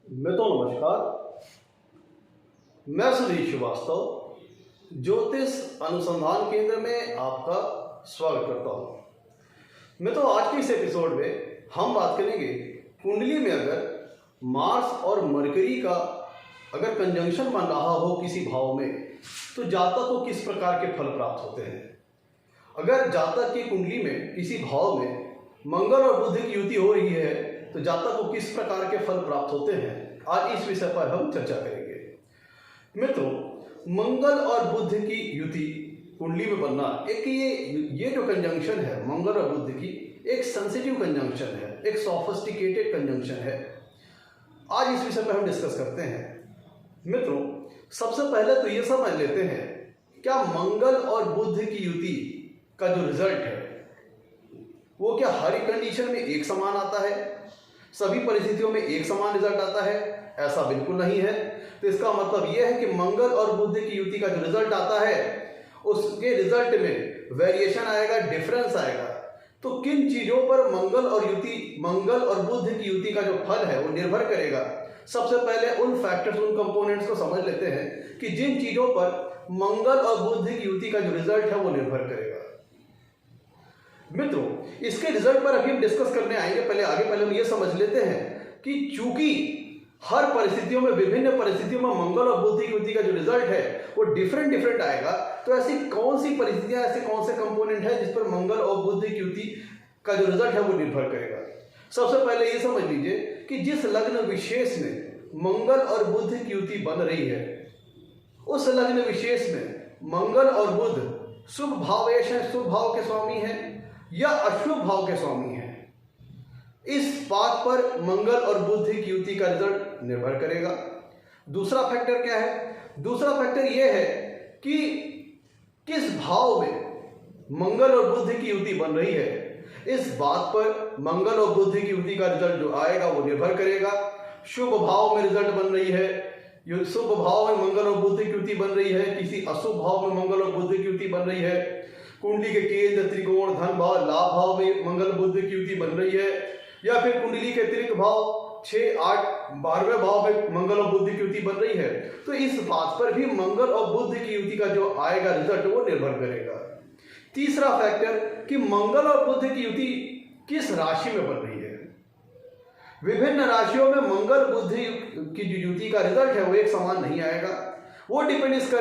नमस्कार। मैं सुधीर श्रीवास्तव ज्योतिष अनुसंधान केंद्र में आपका स्वागत करता हूँ। आज के इस एपिसोड में हम बात करेंगे कुंडली में अगर मार्स और मरकरी का अगर कंजंक्शन बन रहा हो किसी भाव में तो जातक को किस प्रकार के फल प्राप्त होते हैं। अगर जातक की कुंडली में किसी भाव में मंगल और बुध की युति हो रही है तो जातक को किस प्रकार के फल प्राप्त होते हैं, आज इस विषय पर हम चर्चा करेंगे। मित्रों, मंगल और बुध की युति कुंडली में बनना एक ये जो कंजंक्शन है मंगल और बुध की, एक सेंसिटिव कंजंक्शन है, एक सोफिस्टिकेटेड कंजंक्शन है। आज इस विषय पर हम डिस्कस करते हैं। मित्रों, सबसे पहले तो ये समझ लेते हैं क्या मंगल और बुध की युति का जो रिजल्ट है वो क्या हर एक कंडीशन में एक समान आता है, सभी परिस्थितियों में एक समान रिजल्ट आता है? ऐसा बिल्कुल नहीं है। तो इसका मतलब यह है कि मंगल और बुध की युति का जो रिजल्ट आता है उसके रिजल्ट में वेरिएशन आएगा, डिफरेंस आएगा। तो किन चीजों पर मंगल और बुध की युति का जो फल है वो निर्भर करेगा। सबसे पहले उन फैक्टर्स, उन कंपोनेंट्स को समझ लेते हैं कि जिन चीजों पर मंगल और बुध की युति का जो रिजल्ट है वो निर्भर करेगा। मित्रों, इसके रिजल्ट पर अभी हम डिस्कस करने आएंगे। पहले हम ये समझ लेते हैं कि चूंकि हर परिस्थितियों में, विभिन्न परिस्थितियों में मंगल और बुध की युति का जो रिजल्ट है वो डिफरेंट आएगा, तो ऐसी कौन सी परिस्थितियां, ऐसे कौन से कंपोनेंट है जिस पर मंगल और बुध की युति का जो रिजल्ट है वो निर्भर करेगा। सबसे पहले ये समझ लीजिए कि जिस लग्न विशेष में मंगल और बुध की युति बन रही है उस लग्न विशेष में मंगल और बुध शुभ भाव के स्वामी है या अशुभ भाव के स्वामी है, इस बात पर मंगल और बुध की युति का रिजल्ट निर्भर करेगा। दूसरा फैक्टर क्या है? दूसरा फैक्टर यह है कि किस भाव में मंगल और बुध की युति बन रही है, इस बात पर मंगल और बुध की युति का रिजल्ट जो आएगा वो निर्भर करेगा। शुभ भाव में रिजल्ट बन रही है, शुभ भाव में मंगल और बुध की युति बन रही है, किसी अशुभ भाव में मंगल और बुध की युति बन रही है, कुंडली के केंद्र, त्रिकोण, धन भाव, लाभ भाव में मंगल बुध की युति बन रही है, या फिर कुंडली के अतिरिक्त भाव 6, 8, 12वें भाव में मंगल और बुध की युति बन रही है, तो इस बात पर भी मंगल और बुध की युति का जो आएगा रिजल्ट वो निर्भर करेगा। तीसरा फैक्टर कि मंगल और बुध की युति किस राशि में बन रही है। विभिन्न राशियों में मंगल बुध की जो युति का रिजल्ट है वो एक समान नहीं आएगा। वो डिपेंड इस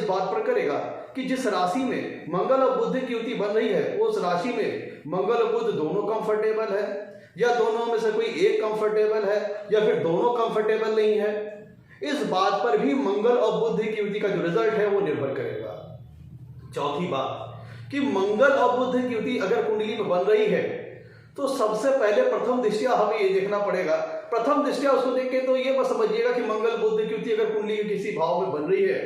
बात पर करेगा कि जिस राशि में मंगल और बुध की युति बन रही है उस राशि में मंगल और बुध दोनों कंफर्टेबल है, या दोनों में से कोई एक कंफर्टेबल है, या फिर दोनों कंफर्टेबल नहीं है। इस बात पर भी मंगल और बुध की युति का जो रिजल्ट है वो निर्भर करेगा। चौथी बात कि मंगल और बुध की युति अगर कुंडली में बन रही है तो सबसे पहले प्रथम दृष्टया हमें ये देखना पड़ेगा। प्रथम दृष्टया उसको देख के तो ये बस समझिएगा कि मंगल बुध की युति अगर कुंडली के किसी भाव में बन रही है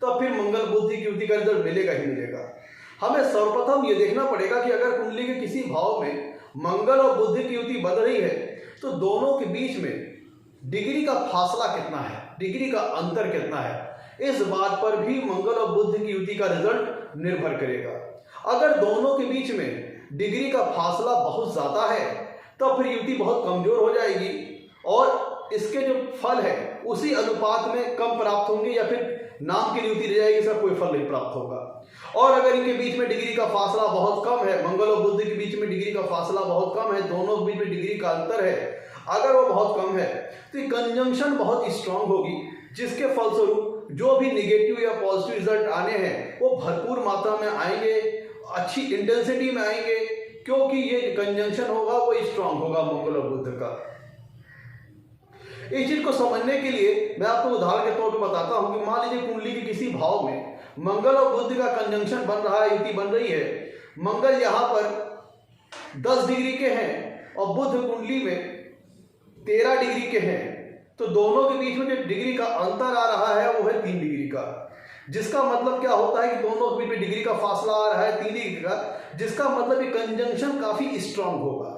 तो फिर मंगल बुध की युति का रिजल्ट मिलेगा ही मिलेगा। हमें सर्वप्रथम ये देखना पड़ेगा कि अगर कुंडली के किसी भाव में मंगल और बुध की युति बन रही है तो दोनों के बीच में डिग्री का फासला कितना है, डिग्री का अंतर कितना है। इस बात पर भी मंगल और बुध की युति का रिजल्ट निर्भर करेगा। अगर दोनों के बीच में डिग्री का फासला बहुत ज्यादा है तो फिर युति बहुत कमजोर हो जाएगी और इसके जो फल है उसी अनुपात में कम प्राप्त होंगे, या फिर नाम की युति रह जाएगी, इसका कोई फल नहीं प्राप्त होगा। और अगर इनके बीच में डिग्री का फासला बहुत कम है, मंगल और बुध के बीच में डिग्री का फासला बहुत कम है, दोनों के बीच में डिग्री का अंतर है, अगर वो बहुत कम है तो ये कंजंक्शन बहुत स्ट्रांग होगी, जिसके फलस्वरूप जो भी निगेटिव या पॉजिटिव रिजल्ट आने हैं वो भरपूर मात्रा में आएंगे, अच्छी इंटेंसिटी में आएंगे, क्योंकि ये कंजंक्शन होगा वो स्ट्रांग होगा मंगल और बुध का। इस चीज को समझने के लिए मैं आपको उदाहरण के तौर पर बताता हूं कि मान लीजिए कुंडली के किसी भाव में मंगल और बुध का कंजंक्शन बन रहा है, युति बन रही है। मंगल यहां पर 10 डिग्री के हैं और बुध कुंडली में 13 डिग्री के हैं, तो दोनों के बीच में जो डिग्री का अंतर आ रहा है वो है 3 डिग्री का। जिसका मतलब क्या होता है कि दोनों के बीच में डिग्री का फासला आ रहा है 3 डिग्री का, जिसका मतलब ये कंजंक्शन काफी स्ट्रांग होगा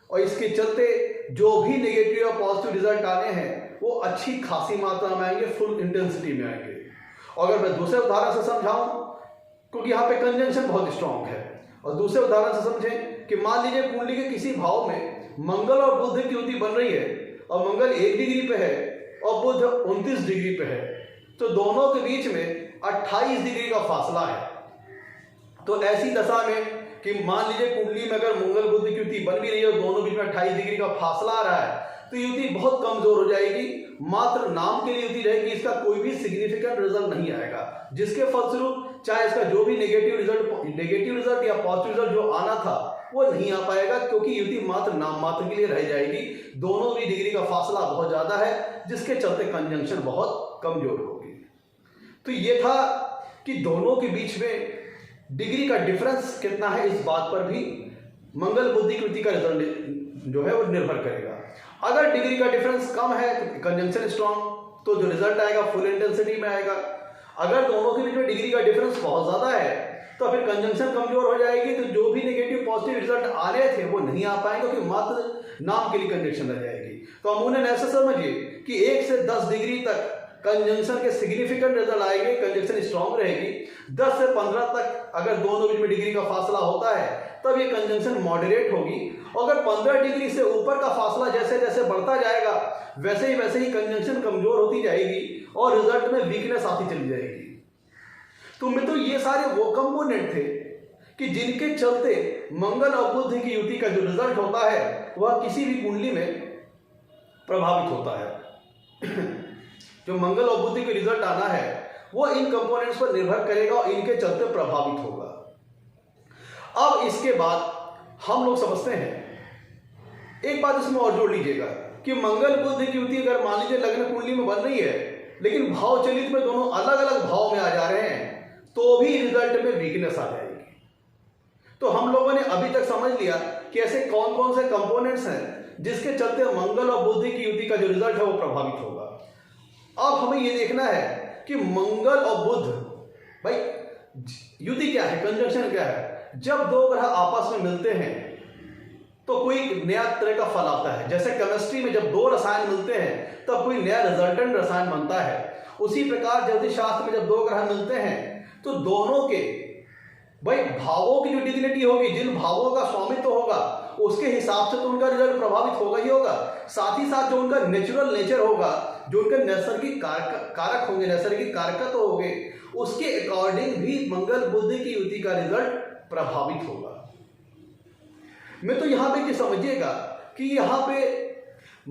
और इसके चलते जो भी नेगेटिव या पॉजिटिव रिजल्ट आने हैं वो अच्छी खासी मात्रा में आएंगे, फुल इंटेंसिटी में आएंगे। और अगर मैं दूसरे उदाहरण से समझाऊं, क्योंकि यहाँ पे कंजंक्शन बहुत स्ट्रांग है, और दूसरे उदाहरण से समझें कि मान लीजिए कुंडली के किसी भाव में मंगल और बुध की युति बन रही है और मंगल 1 डिग्री पे है और बुध 29 डिग्री पे है, तो दोनों के बीच में 28 डिग्री का फासला है। तो ऐसी दशा में कि मान लीजिए कुंडली में अगर मंगल बुध की युति बन भी रही है और दोनों बीच में 28 डिग्री का फासला आ रहा है, तो युति बहुत कमजोर हो जाएगी, मात्र नाम के लिए युति रहेगी, इसका कोई भी सिग्निफिकेंट रिजल्ट नहीं आएगा, जिसके फलस्वरूप चाहे इसका जो भी नेगेटिव रिजल्ट या पॉजिटिव रिजल्ट जो आना था वो नहीं आ पाएगा, क्योंकि युति मात्र नाम मात्र के लिए रह जाएगी। दोनों भी डिग्री का फासला बहुत ज्यादा है, जिसके चलते कंजंक्शन बहुत कमजोर होगी। तो ये था कि दोनों के बीच में डिग्री का डिफरेंस कितना है, इस बात पर भी मंगल बुध की युति का रिजल्ट जो है वो निर्भर करेगा। अगर डिग्री का डिफरेंस कम है तो कंजंक्शन स्ट्रॉन्ग, तो जो रिजल्ट आएगा फुल इंटेंसिटी में आएगा। अगर दोनों के बीच में डिग्री का डिफरेंस बहुत ज्यादा है तो फिर कंजंक्शन कमजोर हो जाएगी, तो जो भी नेगेटिव पॉजिटिव रिजल्ट आने थे वो नहीं आ पाएंगे, क्योंकि मात्र नाम के लिए कंजंक्शन रह जाएगी। तो अमूमन ऐसा समझिए कि 1 से 10 डिग्री तक कंजंक्शन के सिग्निफिकेंट रिजल्ट आएंगे, कंजंक्शन स्ट्रॉन्ग रहेगी। 10 से 15 तक अगर दोनों बीच में डिग्री का फासला होता है तब ये कंजंक्शन मॉडरेट होगी। अगर 15 डिग्री से ऊपर का फासला जैसे जैसे बढ़ता जाएगा वैसे ही कंजंक्शन कमजोर होती जाएगी और रिजल्ट में वीकनेस आती चली जाएगी। तो मित्रों ये सारे वो कंपोनेंट थे कि जिनके चलते मंगल और बुध की युति का जो रिजल्ट होता है वह किसी भी कुंडली में प्रभावित होता है। जो मंगल और बुध के रिजल्ट आना है वो इन कंपोनेंट्स पर निर्भर करेगा और इनके चलते प्रभावित होगा। अब इसके बाद हम लोग समझते हैं, एक बात इसमें और जोड़ लीजिएगा कि मंगल बुध की युति अगर मान लीजिए लग्न कुंडली में बन रही है लेकिन भाव चलित में दोनों अलग अलग भाव में आ जा रहे हैं, तो भी रिजल्ट में वीकनेस आ जाएगी। तो हम लोगों ने अभी तक समझ लिया कि ऐसे कौन कौन से कंपोनेंट्स हैं जिसके चलते मंगल और बुध की युति का जो रिजल्ट है वो प्रभावित होगा। अब हमें ये देखना है कि मंगल और बुध, भाई युति क्या है, कंजंक्शन क्या है। जब दो ग्रह आपस में मिलते हैं तो कोई नया तरह का फल आता है। जैसे केमिस्ट्री में जब दो रसायन मिलते हैं तब कोई नया रिजल्टेंट रसायन बनता है, उसी प्रकार ज्योतिष शास्त्र में जब दो ग्रह मिलते हैं तो दोनों के भाई भावों की जो डिग्निटी होगी, जिन भावों का स्वामित्व होगा उसके हिसाब से तो उनका रिजल्ट प्रभावित होगा ही होगा। साथ ही साथ जो उनका नेचुरल नेचर होगा, जो उनके नैसर्गिक कारक होंगे, नैसर्गिक कारकत्व होंगे, उसके अकॉर्डिंग भी मंगल बुध की युति का रिजल्ट प्रभावित होगा। मैं तो यहां पे कि समझिएगा कि यहां पे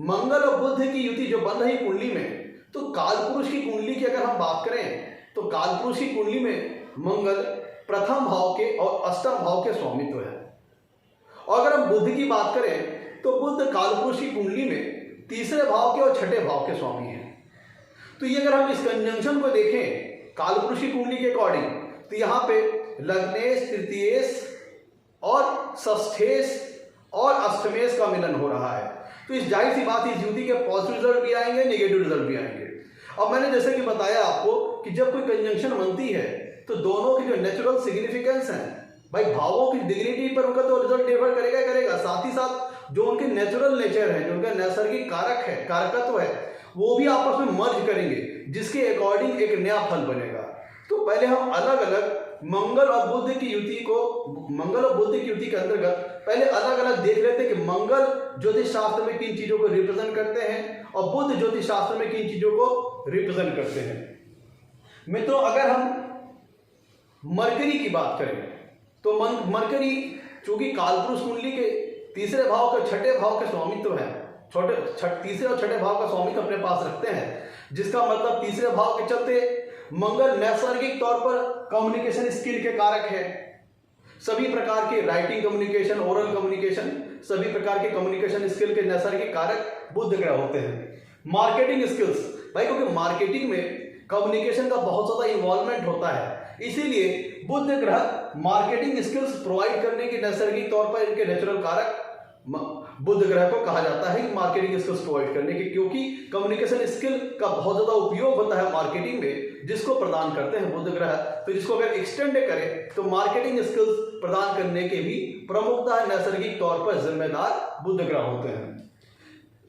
मंगल और बुध की युति जो बन रही कुंडली में, तो कालपुरुष की कुंडली की अगर हम बात करें तो कालपुरुष की कुंडली में मंगल प्रथम भाव के और अष्टम भाव के स्वामित्व है। और अगर हम बुध की बात करें तो बुध कालपुरुष की कुंडली में तीसरे भाव के और छठे भाव के स्वामी हैं। तो ये अगर हम इस कंजंक्शन को देखें कालपुरुष की कुंडली के अकॉर्डिंग, तो यहाँ पे लग्नेश, तृतीयेश और षष्ठेश और अष्टमेश का मिलन हो रहा है। तो इस जाहिर सी बात इस युति के पॉजिटिव रिजल्ट भी आएंगे, नेगेटिव रिजल्ट भी आएंगे। अब मैंने जैसे कि बताया आपको कि जब कोई कंजंक्शन बनती है तो दोनों की जो नेचुरल सिग्निफिकेंस है, भाई भावों की डिग्निटी पर उनका तो रिजल्ट निर्भर करेगा। साथ ही साथ जो उनके नेचुरल नेचर है, जो उनका नैसर्गिक कारक है, कारकत्व है, वो भी आपस में मर्ज करेंगे, जिसके अकॉर्डिंग एक नया फल बनेगा। तो पहले हम अलग अलग मंगल और बुध की युति के अंतर्गत पहले अलग अलग देख लेते हैं कि मंगल ज्योतिष शास्त्र में किन चीजों को रिप्रेजेंट करते हैं और बुध ज्योतिष शास्त्र में किन चीजों को रिप्रेजेंट करते हैं। मित्रों अगर हम मरकरी की बात करें तो मरकरी चूंकि कालपुरुष कुंडली के तीसरे भाव के छठे भाव के स्वामित्व है, तीसरे और छठे भाव का स्वामित्व अपने पास रखते हैं, जिसका मतलब तीसरे भाव के चलते मंगल नैसर्गिक तौर पर कम्युनिकेशन स्किल के कारक है। सभी प्रकार के राइटिंग कम्युनिकेशन, ओरल कम्युनिकेशन, सभी प्रकार के कम्युनिकेशन स्किल के नैसर्गिक कारक बुध ग्रह होते हैं। मार्केटिंग स्किल्स, भाई क्योंकि मार्केटिंग में कम्युनिकेशन का बहुत ज्यादा इन्वॉल्वमेंट होता है, इसीलिए बुध ग्रह मार्केटिंग स्किल्स प्रोवाइड करने के नैसर्गिक तौर पर इनके नेचुरल कारक बुध ग्रह को कहा जाता है मार्केटिंग स्किल्स प्रोवाइड करने के, क्योंकि कम्युनिकेशन स्किल का बहुत ज्यादा उपयोग होता है मार्केटिंग में, जिसको प्रदान करते हैं बुध ग्रह। तो जिसको अगर एक्सटेंड करें तो मार्केटिंग स्किल्स प्रदान करने के भी प्रमुखता नैसर्गिक तौर पर जिम्मेदार बुध ग्रह होते हैं।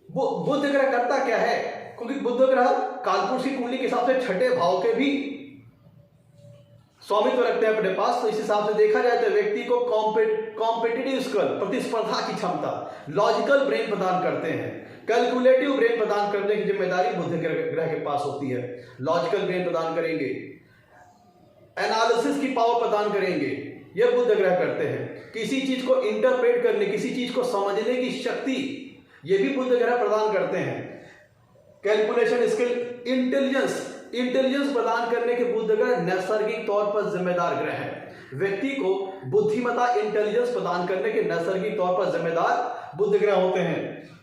बुध ग्रह करता क्या है, क्योंकि बुध ग्रह कालपुरुष की कुंडली के हिसाब से छठे भाव के भी स्वामित्व रखते हैं अपने पास। तो इस हिसाब से देखा जाए तो व्यक्ति को कॉम्पिटिटिव स्किल, प्रतिस्पर्धा की क्षमता, लॉजिकल ब्रेन प्रदान करते हैं, कैलकुलेटिव ब्रेन प्रदान करने की जिम्मेदारी बुध ग्रह के पास होती है। लॉजिकल ब्रेन प्रदान करेंगे, एनालिसिस की पावर प्रदान करेंगे, यह बुध ग्रह करते हैं। किसी चीज को इंटरप्रेट करने, किसी चीज को समझने की शक्ति, यह भी बुध ग्रह प्रदान करते हैं। कैलकुलेशन स्किल, इंटेलिजेंस प्रदान करने के बुध ग्रह नैसर्गिक तौर पर जिम्मेदार ग्रह है। व्यक्ति को बुद्धिमत्ता, इंटेलिजेंस प्रदान करने के नैसर्गिक तौर पर जिम्मेदार बुध ग्रह होते हैं।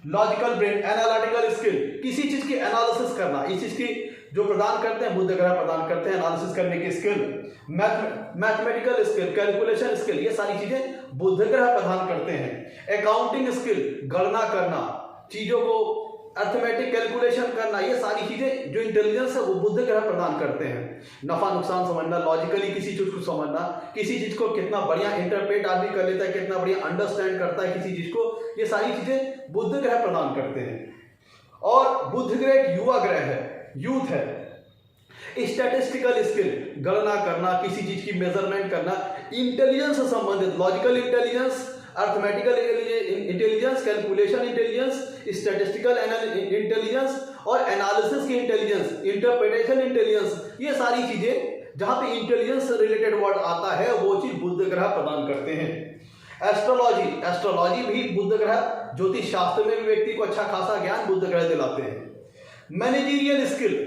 लॉजिकल ब्रेन, एनालिटिकल स्किल, किसी चीज की एनालिसिस करना, इस चीज की जो प्रदान करते हैं बुध ग्रह प्रदान करते हैं एनालिसिस करने की skill. Mathematical skill, calculation skill, ये सारी चीजें बुध ग्रह प्रदान करते हैं। अकाउंटिंग स्किल, गणना करना, चीजों को अर्थमेटिक कैलकुलेशन करना, ये सारी चीजें जो इंटेलिजेंस है वो बुध ग्रह प्रदान करते हैं। नफा नुकसान समझना, लॉजिकली किसी चीज को समझना, किसी चीज को कितना बढ़िया इंटरप्रेट आदमी कर लेता है, कितना बढ़िया अंडरस्टैंड करता है किसी चीज को, ये सारी चीजें बुध ग्रह प्रदान करते हैं। और बुध ग्रह एक युवा ग्रह है, यूथ है। स्टैटिस्टिकल स्किल, गणना करना, किसी चीज की मेजरमेंट करना, इंटेलिजेंस से संबंधित logical intelligence, arithmetical intelligence, calculation intelligence, statistical intelligence और एनालिसिस की इंटेलिजेंस, इंटरप्रिटेशन इंटेलिजेंस, ये सारी चीजें जहां पे इंटेलिजेंस से रिलेटेड वर्ड आता है वो चीज बुध ग्रह प्रदान करते हैं। एस्ट्रोलॉजी भी बुध ग्रह, ज्योतिष शास्त्र में भी व्यक्ति को अच्छा खासा ज्ञान बुध ग्रह दिलाते हैं। मैनेजरियल स्किल,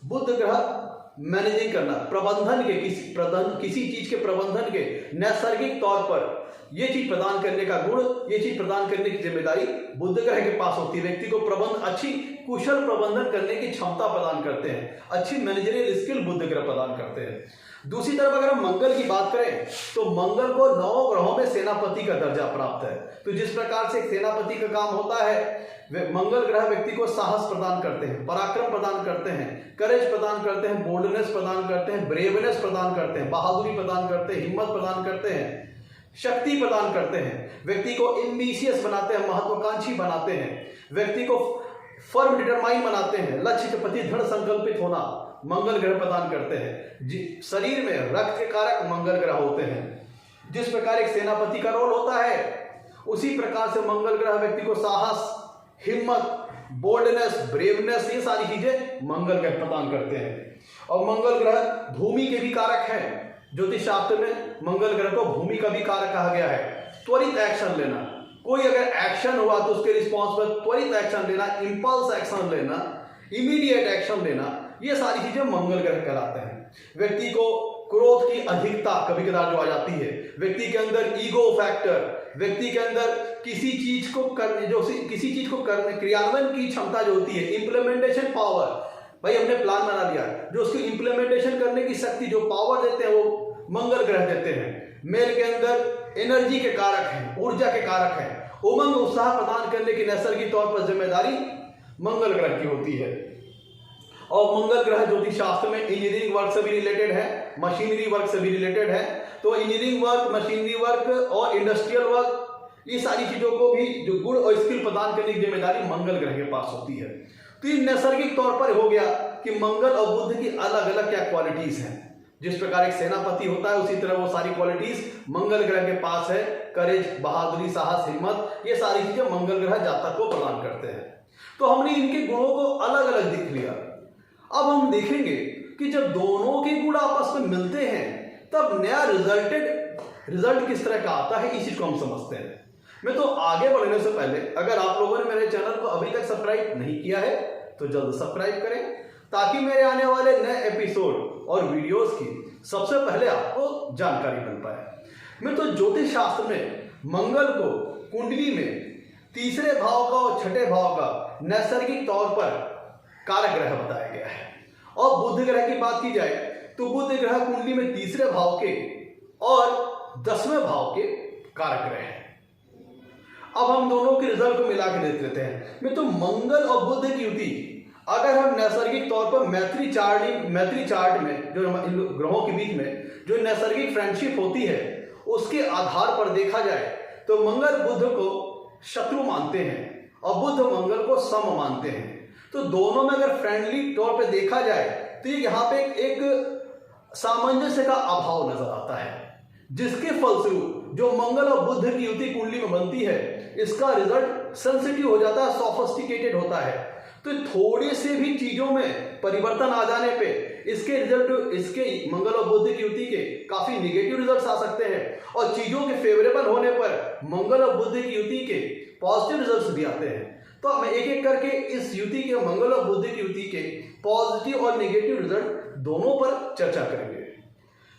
बुध ग्रह मैनेजिंग करना, प्रबंधन के किसी चीज के प्रबंधन के नैसर्गिक तौर पर ये चीज प्रदान करने का गुण, ये चीज प्रदान करने की जिम्मेदारी बुध ग्रह के पास होती है। व्यक्ति को अच्छी कुशल प्रबंधन करने की क्षमता प्रदान करते हैं, अच्छी मैनेजरियल स्किल बुध ग्रह प्रदान करते हैं। दूसरी तरफ अगर हम मंगल की बात करें तो मंगल को 9 ग्रहों में सेनापति का दर्जा प्राप्त है। तो जिस प्रकार से एक सेनापति का काम होता है, मंगल ग्रह व्यक्ति को साहस प्रदान करते हैं, पराक्रम प्रदान करते हैं, करेज प्रदान करते हैं, बोल्डनेस प्रदान करते हैं, ब्रेवनेस प्रदान करते हैं, बहादुरी प्रदान करते हैं, हिम्मत प्रदान करते हैं, शक्ति प्रदान करते हैं, व्यक्ति को एम्बिशियस बनाते हैं, महत्वाकांक्षी बनाते हैं, व्यक्ति को फर्म डिटरमाइन बनाते हैं, लक्ष्य के प्रति दृढ़ संकल्पित होना मंगल ग्रह प्रदान करते हैं। शरीर में रक्त के कारक मंगल ग्रह होते हैं। जिस प्रकार एक सेनापति का रोल होता है उसी प्रकार से मंगल ग्रह व्यक्ति को साहस, हिम्मत, बोल्डनेस, ब्रेवनेस, ये सारी चीजें मंगल ग्रह प्रदान करते हैं। और मंगल ग्रह भूमि के भी कारक है। ज्योतिष शास्त्र में मंगल ग्रह को भूमि का भी कारक कहा गया है। त्वरित एक्शन लेना, कोई अगर एक्शन हुआ तो उसके रिस्पॉन्स पर त्वरित एक्शन लेना, इंपल्स एक्शन लेना, इमीडिएट एक्शन लेना, ये सारी चीजें मंगल ग्रह कहलाते हैं। व्यक्ति को क्रोध की अधिकता कभी कदार जो आ जाती है, व्यक्ति के अंदर ईगो फैक्टर, व्यक्ति के अंदर किसी चीज को करने क्रियान्वयन की क्षमता जो होती है, इंप्लीमेंटेशन पावर, भाई हमने प्लान बना लिया, जो उसको इंप्लीमेंटेशन करने की शक्ति, जो पावर देते हैं वो मंगल ग्रह देते हैं। मेल के अंदर एनर्जी के कारक हैं, ऊर्जा के कारक हैं, उमंग उत्साह प्रदान करने की नैसर्गिक तौर पर जिम्मेदारी मंगल ग्रह की होती है। और मंगल ग्रह ज्योतिष शास्त्र में इंजीनियरिंग वर्क से भी रिलेटेड है, मशीनरी वर्क से भी रिलेटेड है। तो इंजीनियरिंग वर्क, मशीनरी वर्क और इंडस्ट्रियल वर्क, ये सारी चीजों को भी जो गुण और स्किल प्रदान करने की जिम्मेदारी मंगल ग्रह के पास होती है। तो ये नैसर्गिक तौर पर हो गया कि मंगल और बुध की अलग अलग क्या क्वालिटीज हैं। जिस प्रकार एक सेनापति होता है उसी तरह वो सारी क्वालिटीज मंगल ग्रह के पास है। करेज, बहादुरी, साहस, हिम्मत, ये सारी चीजें मंगल ग्रह जातक को प्रदान करते हैं। तो हमने इनके गुणों को अलग अलग देख लिया। अब हम देखेंगे कि जब दोनों के गुण आपस में मिलते हैं तब नया रिजल्ट किस तरह का आता है, इस चीज को हम समझते हैं। मैं तो आगे बढ़ने से पहले अगर आप लोगों ने मेरे चैनल को अभी तक सब्सक्राइब नहीं किया है तो जल्द सब्सक्राइब करें, ताकि मेरे आने वाले नए एपिसोड और वीडियोस की सबसे पहले आपको जानकारी मिल पाए। मैं तो ज्योतिष शास्त्र में मंगल को कुंडली में तीसरे भाव का और छठे भाव का नैसर्गिक तौर पर कारक ग्रह बताया गया है। और बुध ग्रह की बात की जाए तो बुध ग्रह कुंडली में तीसरे भाव के और 10वें भाव के कारक ग्रह हैं। अब हम दोनों के रिजल्ट को मिला के देख लेते हैं। मैं तो मंगल और बुध की युति अगर हम नैसर्गिक तौर पर मैत्री चार्ट में जो इन ग्रहों के बीच में जो नैसर्गिक फ्रेंडशिप होती है उसके आधार पर देखा जाए तो मंगल बुध को शत्रु मानते हैं और बुध मंगल को सम मानते हैं। तो दोनों में अगर फ्रेंडली तौर पे देखा जाए तो ये यहाँ पे एक सामंजस्य का अभाव नजर आता है, जिसके फलस्वरूप जो मंगल और बुध की युति कुंडली में बनती है, इसका रिजल्ट सेंसिटिव हो जाता है, सोफिस्टिकेटेड होता है। तो थोड़े से भी चीजों में परिवर्तन आ जाने पे इसके रिजल्ट, इसके मंगल और बुध की युति के काफी निगेटिव रिजल्ट्स आ सकते हैं, और चीजों के फेवरेबल होने पर मंगल और बुध की युति के पॉजिटिव रिजल्ट्स भी आते हैं। तो हम एक एक करके इस युति के, मंगल और बुध की युति के पॉजिटिव और नेगेटिव रिजल्ट दोनों पर चर्चा करेंगे।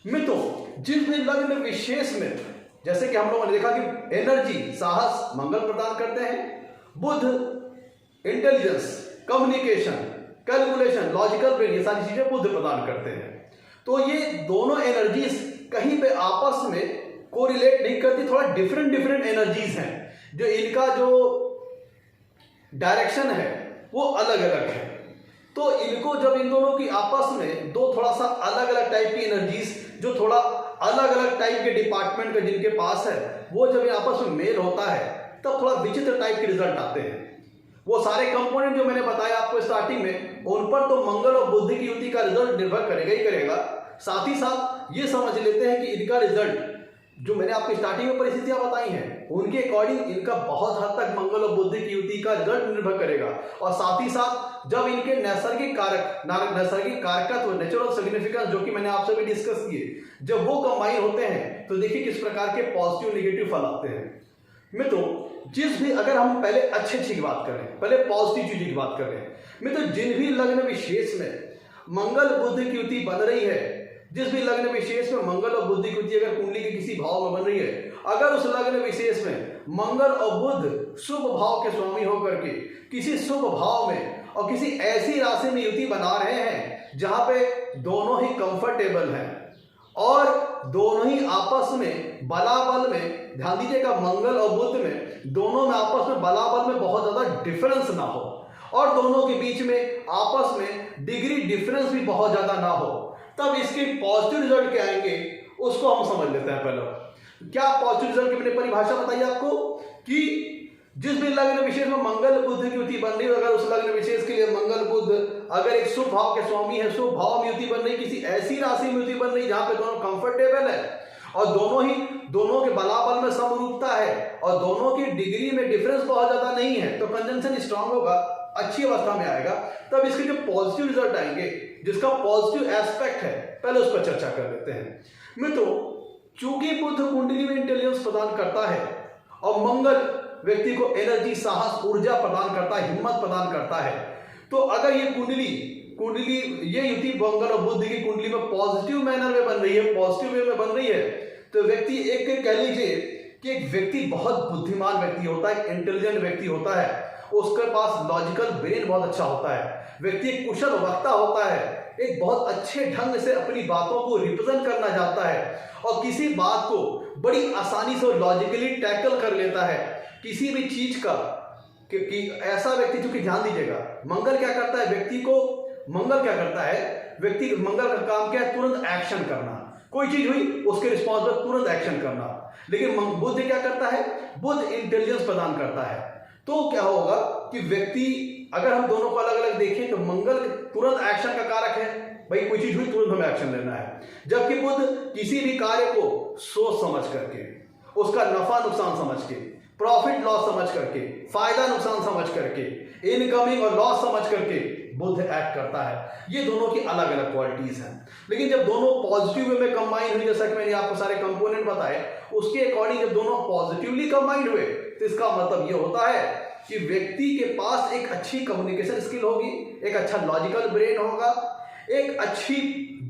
मित्रों, जिस भी लग्न विशेष में, जैसे कि हम लोगों ने देखा कि एनर्जी, साहस मंगल प्रदान करते हैं, Budh intelligence, communication, calculation, logical brain, ये सारी चीजें बुध प्रदान करते हैं। तो ये दोनों एनर्जीज कहीं पे आपस में कोरिलेट नहीं करती, थोड़ा डिफरेंट डिफरेंट एनर्जीज हैं, जो इनका जो डायरेक्शन है वो अलग अलग है। तो इनको जब इन दोनों की आपस में दो थोड़ा सा अलग अलग टाइप की एनर्जीज, जो थोड़ा अलग अलग टाइप के डिपार्टमेंट का जिनके पास है, वो जब आपस में मेल होता है तब थोड़ा विचित्र टाइप के रिजल्ट आते हैं। वो सारे कंपोनेंट जो मैंने बताया आपको स्टार्टिंग में, उन पर तो मंगल और बुध की युति का रिजल्ट निर्भर करेगा ही करेगा। साथ ही साथ ये समझ लेते हैं कि इनका रिजल्ट, जो मैंने आपको स्टार्टिंग में परिस्थितियां बताई हैं, उनके अकॉर्डिंग इनका बहुत हद तक मंगल और बुध की युति का रिजल्ट निर्भर करेगा। और साथ ही साथ जब इनके नैसर्गिक कारकत्व, नेचुरल सिग्निफिकेंस, जो कि मैंने आपसे भी डिस्कस किए, जब वो कंबाइन होते हैं तो देखिए किस प्रकार के पॉजिटिव नेगेटिव फल आते हैं। मित्रों, जिस भी, अगर हम पहले अच्छी की बात करें, पहले पॉजिटिव चीज की बात करें, मित्रों, जिन भी लग्न विशेष में मंगल बुध की युति बन रही है, जिस भी लग्न विशेष में मंगल और बुध की युति अगर कुंडली के किसी भाव में बन रही है, अगर उस लग्न विशेष में मंगल और बुध शुभ भाव के स्वामी होकर के किसी शुभ भाव में और किसी ऐसी राशि में युति बना रहे हैं जहां पे दोनों ही कंफर्टेबल हैं और दोनों ही आपस में बलाबल में, ध्यान दीजिएगा, मंगल और बुध में दोनों में आपस में बलाबल में बहुत ज्यादा डिफरेंस ना हो, और दोनों के बीच में आपस में डिग्री डिफरेंस भी बहुत ज्यादा ना हो, तब इसके पॉजिटिव रिजल्ट क्या आएंगे उसको हम समझ लेते हैं। पहले क्या पॉजिटिव रिजल्ट की मैंने परिभाषा बताई आपको कि जिस भी लग्न विशेष में मंगल बुध की युति बन रही है, अगर उस लग्न विशेष के लिए मंगल बुध अगर एक शुभ भाव के स्वामी है, शुभ भाव में युति बन रही, किसी ऐसी राशि में युति बन रही जहां पे दोनों कंफर्टेबल है और दोनों के बलाबल में समरूपता है और दोनों की डिग्री में डिफरेंस बहुत ज्यादा नहीं है, तो कंजंक्शन स्ट्रांग होगा, अच्छी अवस्था में आएगा, तब इसके जो पॉजिटिव रिजल्ट आएंगे, जिसका पॉजिटिव एस्पेक्ट है, पहले उस पर चर्चा कर लेते हैं। मित्रों, चूंकि बुध कुंडली में इंटेलिजेंस प्रदान करता है और मंगल व्यक्ति को एनर्जी, साहस, ऊर्जा प्रदान करता है, हिम्मत प्रदान करता है, तो अगर ये कुंडली ये युति मंगल और बुध की कुंडली में पॉजिटिव मैनर में बन रही है, पॉजिटिव वे में बन रही है, तो व्यक्ति एक कह लीजिए कि एक व्यक्ति बहुत बुद्धिमान व्यक्ति होता है, इंटेलिजेंट व्यक्ति होता है, उसके पास लॉजिकल ब्रेन बहुत अच्छा होता है, व्यक्ति एक कुशल वक्ता होता है, एक बहुत अच्छे ढंग से अपनी बातों को रिप्रेजेंट करना चाहता है और किसी बात को बड़ी आसानी से लॉजिकली टैकल कर लेता है, किसी भी चीज का कि ऐसा व्यक्ति, चूंकि ध्यान दीजिएगा, मंगल क्या करता है, मंगल का काम क्या है, तुरंत एक्शन करना, कोई चीज हुई उसके रिस्पॉन्स पर तुरंत एक्शन करना। लेकिन बुध क्या करता है, बुध इंटेलिजेंस प्रदान करता है। तो क्या होगा कि व्यक्ति, अगर हम दोनों को अलग अलग देखें तो मंगल तुरंत एक्शन का कारक है, भाई कोई चीज हुई तुरंत हमें एक्शन लेना है, जबकि बुध किसी भी कार्य को सोच समझ करके, उसका नफा नुकसान समझ के, प्रॉफिट लॉस समझ करके, फायदा नुकसान समझ करके, इनकमिंग और लॉस समझ करके बुध एक्ट करता है। ये दोनों की अलग अलग क्वालिटीज हैं। लेकिन जब दोनों पॉजिटिव वे में कंबाइन हुई, जैसा कि मैंने आपको सारे कंपोनेंट बताए, उसके अकॉर्डिंग जब दोनों पॉजिटिवली कंबाइन हुए तो इसका मतलब ये होता है कि व्यक्ति के पास एक अच्छी कम्युनिकेशन स्किल होगी, एक अच्छा लॉजिकल ब्रेन होगा, एक अच्छी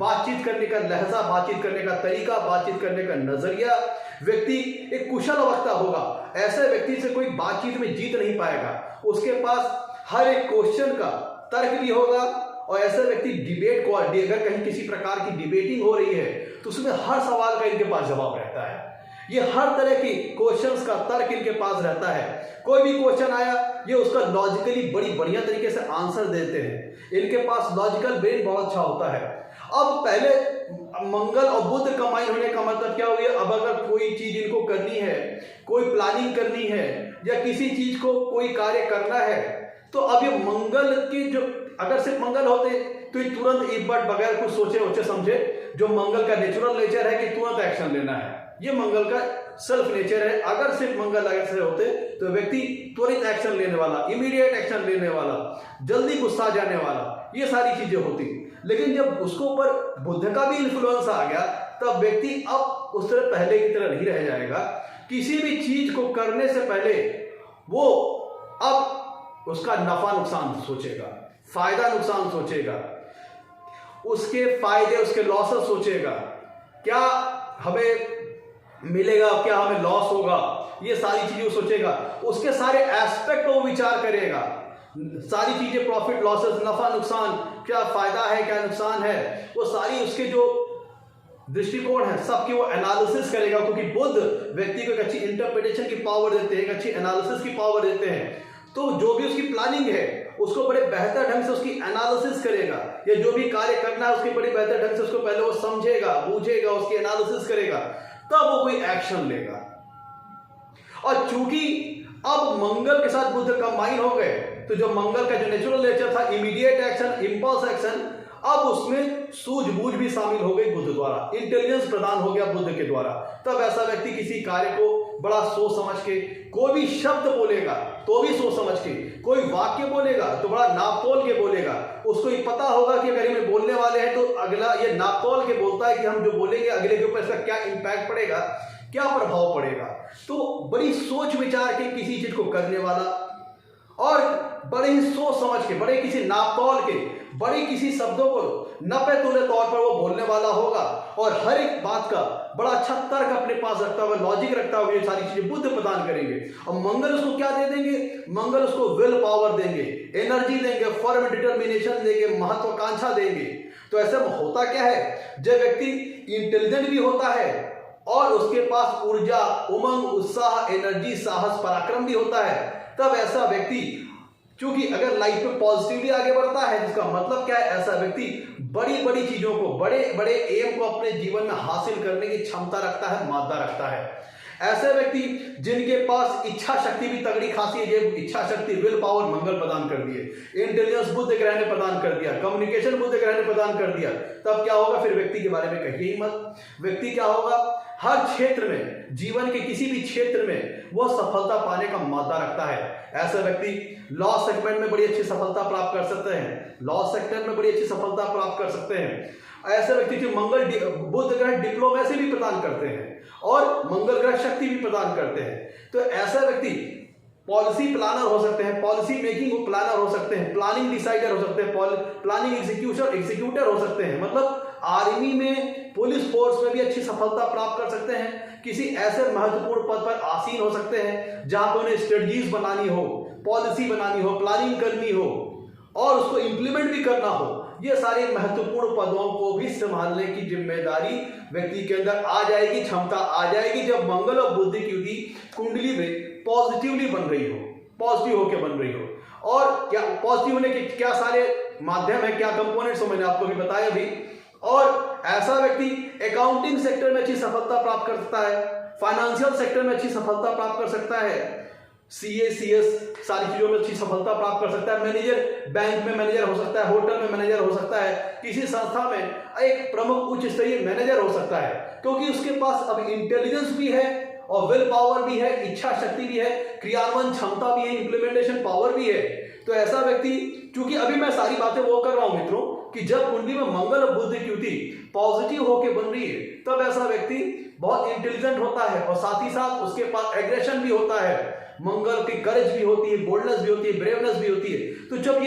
बातचीत करने का लहजा, बातचीत करने का तरीका, बातचीत करने का नजरिया, व्यक्ति एक कुशल वक्ता होगा। ऐसे व्यक्ति से कोई बातचीत में जीत नहीं पाएगा, उसके पास हर एक क्वेश्चन का तर्क भी होगा और ऐसे व्यक्ति डिबेट को, अगर कहीं किसी प्रकार की डिबेटिंग हो रही है तो उसमें हर सवाल का इनके पास जवाब रहता है। ये हर तरह की क्वेश्चंस का तर्क इनके पास रहता है। कोई भी क्वेश्चन आया, ये उसका लॉजिकली बड़ी बढ़िया तरीके से आंसर देते हैं। इनके पास लॉजिकल ब्रेन बहुत अच्छा होता है। अब पहले मंगल और बुध कंबाइन होने का मतलब क्या हुआ, अब अगर कोई चीज इनको करनी है, कोई प्लानिंग करनी है या किसी चीज को कोई कार्य करना है, तो अब ये मंगल की जो, अगर सिर्फ मंगल होते तो ये तुरंत एक बार बगैर कुछ सोचे समझे जो मंगल का नेचुरल नेचर है कि तुरंत एक्शन लेना है, ये मंगल का सेल्फ नेचर है। अगर सिर्फ मंगल ऐसे होते तो व्यक्ति त्वरित एक्शन लेने वाला, इमीडिएट एक्शन लेने वाला, जल्दी गुस्सा जाने वाला, ये सारी चीजें होती। लेकिन जब उसको ऊपर बुद्ध का भी इन्फ्लुएंस आ गया तब व्यक्ति अब उस तरह पहले की तरह नहीं रह जाएगा। किसी भी चीज को करने से पहले वो अब उसका नफा नुकसान सोचेगा, फायदा नुकसान सोचेगा, उसके फायदे उसके लॉसेस सोचेगा, क्या हमें मिलेगा, क्या हमें लॉस होगा, ये सारी चीजें सोचेगा। उसके सारे एस्पेक्ट को विचार करेगा, सारी चीजें, प्रॉफिट लॉसेस, नफा नुकसान, क्या फायदा है क्या नुकसान है, वो सारी उसके जो दृष्टिकोण है सबकी वो एनालिसिस करेगा। क्योंकि बुद्ध व्यक्ति को एक अच्छी इंटरप्रिटेशन की पावर देते हैं, एक अच्छी एनालिसिस की पावर देते हैं। तो जो भी उसकी प्लानिंग है उसको बड़े बेहतर ढंग से उसकी एनालिसिस करेगा, या जो भी कार्य करना है उसकी बड़ी बेहतर ढंग से उसको पहले वो समझेगा, बूझेगा, उसकी एनालिसिस करेगा, तब वो कोई एक्शन लेगा। और चूंकि अब मंगल के साथ बुद्ध कंबाइन हो गए तो जो मंगल का जो नेचुरल नेचर था, इमीडिएट एक्शन, इंपल्स एक्शन, अब उसमें सूझबूझ भी शामिल हो गई बुद्ध द्वारा, इंटेलिजेंस प्रदान हो गया बुद्ध के द्वारा। तब ऐसा व्यक्ति किसी कार्य को बड़ा सोच समझ के, कोई भी शब्द बोलेगा तो भी सोच समझ के, कोई वाक्य बोलेगा तो बड़ा नापतोल के बोलेगा। उसको ये पता होगा कि अगर ये बोलने वाले हैं तो अगला ये नापतोल के बोलता है कि हम जो बोलेंगे अगले के ऊपर इसका क्या इंपैक्ट पड़ेगा, क्या प्रभाव पड़ेगा। तो बड़ी सोच विचार के किसी चीज को करने वाला, और बड़े ही सोच समझ के, बड़े किसी नापतोल के, बड़े किसी शब्दों को नपे तुले तौर पर वो बोलने वाला होगा, और हर एक बात का बड़ा अच्छा तर्क अपने पास रखता हुआ, लॉजिक रखता हुआ ये सारी चीजें बुद्ध प्रदान करेंगे। और मंगल उसको क्या दे देंगे? मंगल उसको विल पावर देंगे, एनर्जी देंगे, फर्म डिटर्मिनेशन देंगे, महत्वाकांक्षा देंगे। तो ऐसे में होता क्या है, जब व्यक्ति इंटेलिजेंट भी होता है और उसके पास ऊर्जा, उमंग, उत्साह, एनर्जी, साहस, पराक्रम भी होता है, तब ऐसा व्यक्ति क्योंकि अगर लाइफ में पॉजिटिवली आगे बढ़ता है, जिसका मतलब क्या है, ऐसा व्यक्ति बड़ी बड़ी चीजों को, बड़े बड़े एम को अपने जीवन में हासिल करने की क्षमता रखता है, मादा रखता है। ऐसे व्यक्ति जिनके पास इच्छा शक्ति भी तगड़ी खासी है, ये इच्छा शक्ति, विल पावर मंगल प्रदान कर दिए, इंटेलिजेंस बुद्ध ग्रह ने प्रदान कर दिया, कम्युनिकेशन बुद्ध ग्रह ने प्रदान कर दिया, तब क्या होगा? फिर व्यक्ति के बारे में कहिए ही मत। व्यक्ति क्या होगा, हर क्षेत्र में, जीवन के किसी भी क्षेत्र में वो सफलता पाने का मादा रखता है। ऐसा व्यक्ति लॉ सेगमेंट में बड़ी अच्छी सफलता प्राप्त कर सकते हैं, लॉ सेक्टर में बड़ी अच्छी सफलता प्राप्त कर सकते हैं। ऐसे व्यक्ति जो मंगल बुध ग्रह डिप्लोमेसी भी प्रदान करते हैं और मंगल ग्रह शक्ति भी प्रदान करते हैं। तो ऐसा व्यक्ति पॉलिसी प्लानर हो सकते हैं, पॉलिसी मेकिंग प्लानर हो सकते हैं, प्लानिंग डिसाइडर हो सकते हैं, प्लानिंग एग्जीक्यूटर हो सकते हैं। मतलब आर्मी में, पुलिस फोर्स में भी अच्छी सफलता प्राप्त कर सकते हैं, किसी ऐसे महत्वपूर्ण पद पर आसीन हो सकते हैं जहां पर उन्हें स्ट्रेटजीज बनानी हो, पॉलिसी बनानी हो, प्लानिंग करनी हो और उसको इंप्लीमेंट भी करना हो। ये सारे महत्वपूर्ण पदों को भी संभालने की जिम्मेदारी व्यक्ति के अंदर आ जाएगी, क्षमता आ जाएगी, जब मंगल और बुध की युति कुंडली में पॉजिटिवली बन रही हो, पॉजिटिव होकर बन रही हो। और क्या पॉजिटिव होने के क्या सारे माध्यम है, क्या कंपोनेंट्स मैंने आपको भी बताया भी। और ऐसा व्यक्ति अकाउंटिंग सेक्टर में अच्छी सफलता प्राप्त कर सकता है, फाइनेंशियल सेक्टर में अच्छी सफलता प्राप्त कर सकता है, सीए, सीएस सारी चीजों में अच्छी सफलता प्राप्त कर सकता है, मैनेजर, बैंक में मैनेजर हो सकता है, होटल में मैनेजर हो सकता है, किसी संस्था में एक प्रमुख उच्च स्तरीय मैनेजर हो सकता है, क्योंकि उसके पास अब इंटेलिजेंस भी है और विल पावर भी है, इच्छा शक्ति भी है, क्रियान्वयन क्षमता भी है, इंप्लीमेंटेशन पावर भी है। तो ऐसा व्यक्ति, क्योंकि अभी मैं सारी बातें वो कर रहा हूं मित्रों कि जब कुंडली में मंगल और बुध की युति पॉजिटिव होके बन रही है, तब ऐसा व्यक्ति बहुत इंटेलिजेंट होता है और साथ ही साथ उसके पास एग्रेशन भी होता है, मंगल की करेज भी होती है, बोल्डनेस भी होती है, ब्रेवनेस भी होती है। तो जब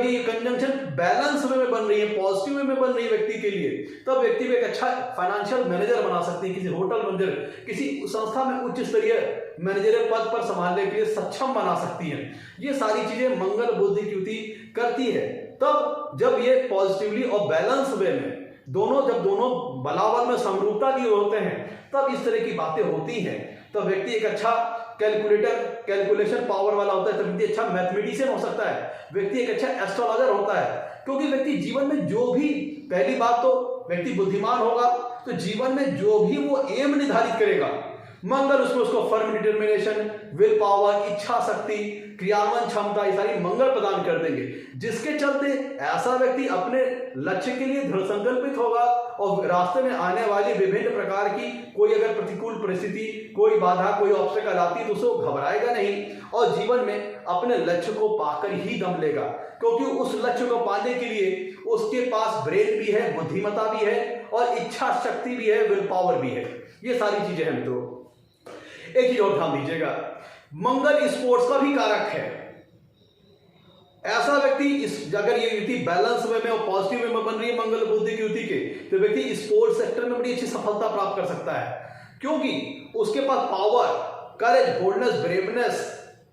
ये कंजंक्शन बैलेंस में बन रही है, पॉजिटिव में बन रही है व्यक्ति के लिए, तब व्यक्ति को एक अच्छा फाइनेंशियल मैनेजर बना सकती है, किसी होटल मैनेजर, किसी संस्था में उच्च स्तरीय मैनेजर पद पर संभालने के लिए सक्षम बना सकती है। ये सारी चीजें मंगल बुध की युति करती है। तब जब ये पॉजिटिवली और बैलेंस वे में जब दोनों बलाबल में समरूपता की होते हैं, तब इस तरह की बातें होती हैं। तो व्यक्ति एक अच्छा कैलकुलेशन पावर वाला होता है, तो व्यक्ति अच्छा मैथमेटिशियन हो सकता है, व्यक्ति एक अच्छा एस्ट्रोलॉजर होता है, क्योंकि व्यक्ति जीवन में जो भी, पहली बात तो व्यक्ति बुद्धिमान होगा, तो जीवन में जो भी वो एम निर्धारित करेगा मंगल उसमें उसको फर्म डिटर्मिनेशन, विल पावर, इच्छा शक्ति, क्रियान्वयन क्षमता, ये सारी मंगल प्रदान कर देंगे, जिसके चलते ऐसा व्यक्ति अपने लक्ष्य के लिए दृढ़ संकल्पित होगा और रास्ते में आने वाली विभिन्न प्रकार की कोई अगर प्रतिकूल परिस्थिति, कोई बाधा, कोई ऑब्स्टेकल आती तो उसको घबराएगा नहीं और जीवन में अपने लक्ष्य को पाकर ही दम लेगा, क्योंकि उस लक्ष्य को पाने के लिए उसके पास ब्रेन भी है, बुद्धिमत्ता भी है और इच्छा शक्ति भी है, विल पावर भी है। ये सारी चीजें हैं मित्रों। एक चीज और ध्यान दीजिएगा, मंगल स्पोर्ट्स का भी कारक है। ऐसा व्यक्ति इस अगर ये युति बैलेंस में और पॉजिटिव में बन रही है मंगल बुद्धि की युति के, तो व्यक्ति स्पोर्ट्स सेक्टर में बड़ी अच्छी सफलता प्राप्त कर सकता है, क्योंकि उसके पास पावर, करेज, बोल्डनेस, ब्रेवनेस,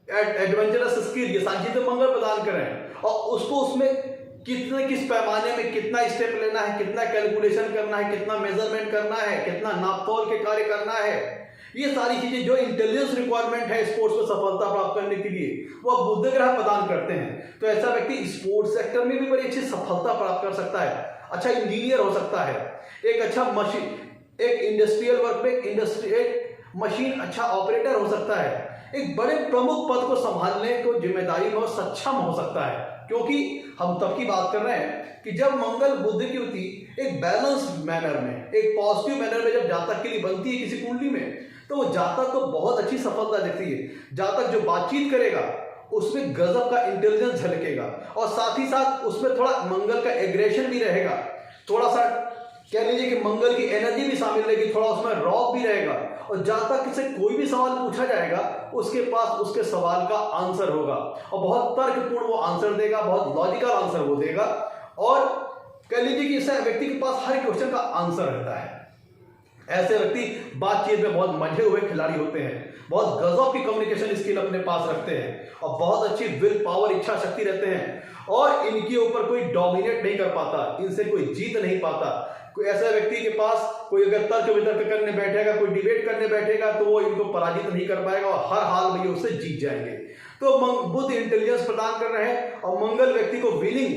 एडवेंचरस स्किल, ये सारी चीजें मंगल प्रदान कर रहे हैं और उसको उसमें किस पैमाने में कितना स्टेप लेना है, कितना कैलकुलेशन करना है, कितना मेजरमेंट करना है, कितना नापतोल के कार्य करना है, ये सारी चीजें जो इंटेलिजेंस रिक्वायरमेंट है स्पोर्ट्स में सफलता प्राप्त करने के लिए वह बुध ग्रह प्रदान करते हैं। तो ऐसा व्यक्ति स्पोर्ट्स सेक्टर में भी बड़ी अच्छी सफलता प्राप्त कर सकता है, अच्छा इंजीनियर हो सकता है, एक अच्छा मशीन, एक इंडस्ट्रियल वर्क में एक मशीन अच्छा ऑपरेटर हो सकता है, एक बड़े प्रमुख पद को संभालने को जिम्मेदारी में सक्षम हो सकता है, क्योंकि हम तब की बात कर रहे हैं कि जब मंगल बुध की युति एक बैलेंस्ड मैनर में, एक पॉजिटिव मैनर में जब जातक के लिए बनती है किसी कुंडली में, तो वो जातक को बहुत अच्छी सफलता दिखती है। जातक जो बातचीत करेगा उसमें गजब का इंटेलिजेंस झलकेगा और साथ ही साथ उसमें थोड़ा मंगल का एग्रेशन भी रहेगा, थोड़ा सा कह लीजिए कि मंगल की एनर्जी भी शामिल रहेगी, थोड़ा उसमें रॉक भी रहेगा और जातक से कोई भी सवाल पूछा जाएगा उसके पास उसके सवाल का आंसर होगा और बहुत तर्कपूर्ण वो आंसर देगा, बहुत लॉजिकल आंसर वो देगा और कह लीजिए कि इस व्यक्ति के पास हर क्वेश्चन का आंसर रहता है। ऐसे व्यक्ति बातचीत में बहुत मंझे हुए खिलाड़ी होते हैं, बहुत गजब की कम्युनिकेशन स्किल अपने पास रखते हैं और बहुत अच्छी विल पावर, इच्छा शक्ति रहते हैं और इनके ऊपर कोई डोमिनेट नहीं कर पाता, इनसे कोई जीत नहीं पाता। कोई ऐसा व्यक्ति के पास कोई अगर तर्क वितर्क करने बैठेगा, कोई डिबेट करने बैठेगा तो वो इनको पराजित नहीं कर पाएगा और हर हाल में ये उससे जीत जाएंगे। तो बुध इंटेलिजेंस प्रदान कर रहे हैं और मंगल व्यक्ति को विनिंग,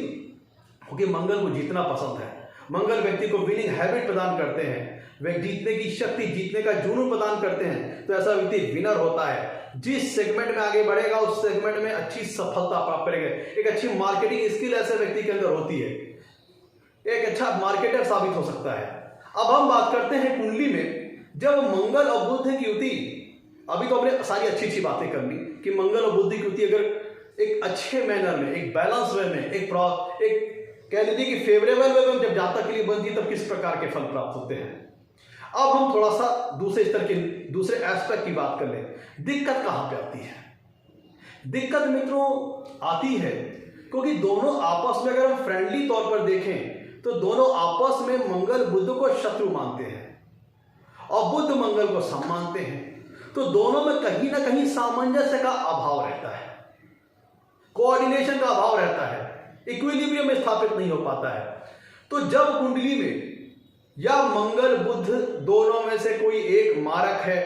क्योंकि मंगल को जीतना पसंद है, मंगल व्यक्ति को विनिंग हैबिट प्रदान करते हैं, वे जीतने की शक्ति, जीतने का जुनून प्रदान करते हैं। तो ऐसा व्यक्ति विनर होता है, जिस सेगमेंट में आगे बढ़ेगा उस सेगमेंट में अच्छी सफलता प्राप्त करेगा। एक अच्छी मार्केटिंग स्किल ऐसे व्यक्ति के अंदर होती है, एक अच्छा मार्केटर साबित हो सकता है। अब हम बात करते हैं कुंडली में जब मंगल और बुध की युति, अभी तो हमने सारी अच्छी अच्छी बातें कर ली कि मंगल और बुध की युति अगर एक अच्छे मैनर में, एक बैलेंस वे में, एक कह लीजिए कि फेवरेबल वे में जब जातक के लिए बनती तब किस प्रकार के फल प्राप्त होते हैं। अब हम थोड़ा सा दूसरे स्तर के, दूसरे एस्पेक्ट की बात कर लें। दिक्कत कहां पे आती है? दिक्कत मित्रों आती है क्योंकि दोनों आपस में अगर हम फ्रेंडली तौर पर देखें तो दोनों आपस में मंगल बुध को शत्रु मानते हैं और बुध मंगल को सम मानते हैं, तो दोनों में कहीं ना कहीं सामंजस्य का अभाव रहता है, कोऑर्डिनेशन का अभाव रहता है, इक्विलिब्रियम स्थापित नहीं हो पाता है। तो जब कुंडली में या मंगल बुध दोनों में से कोई एक मारक है,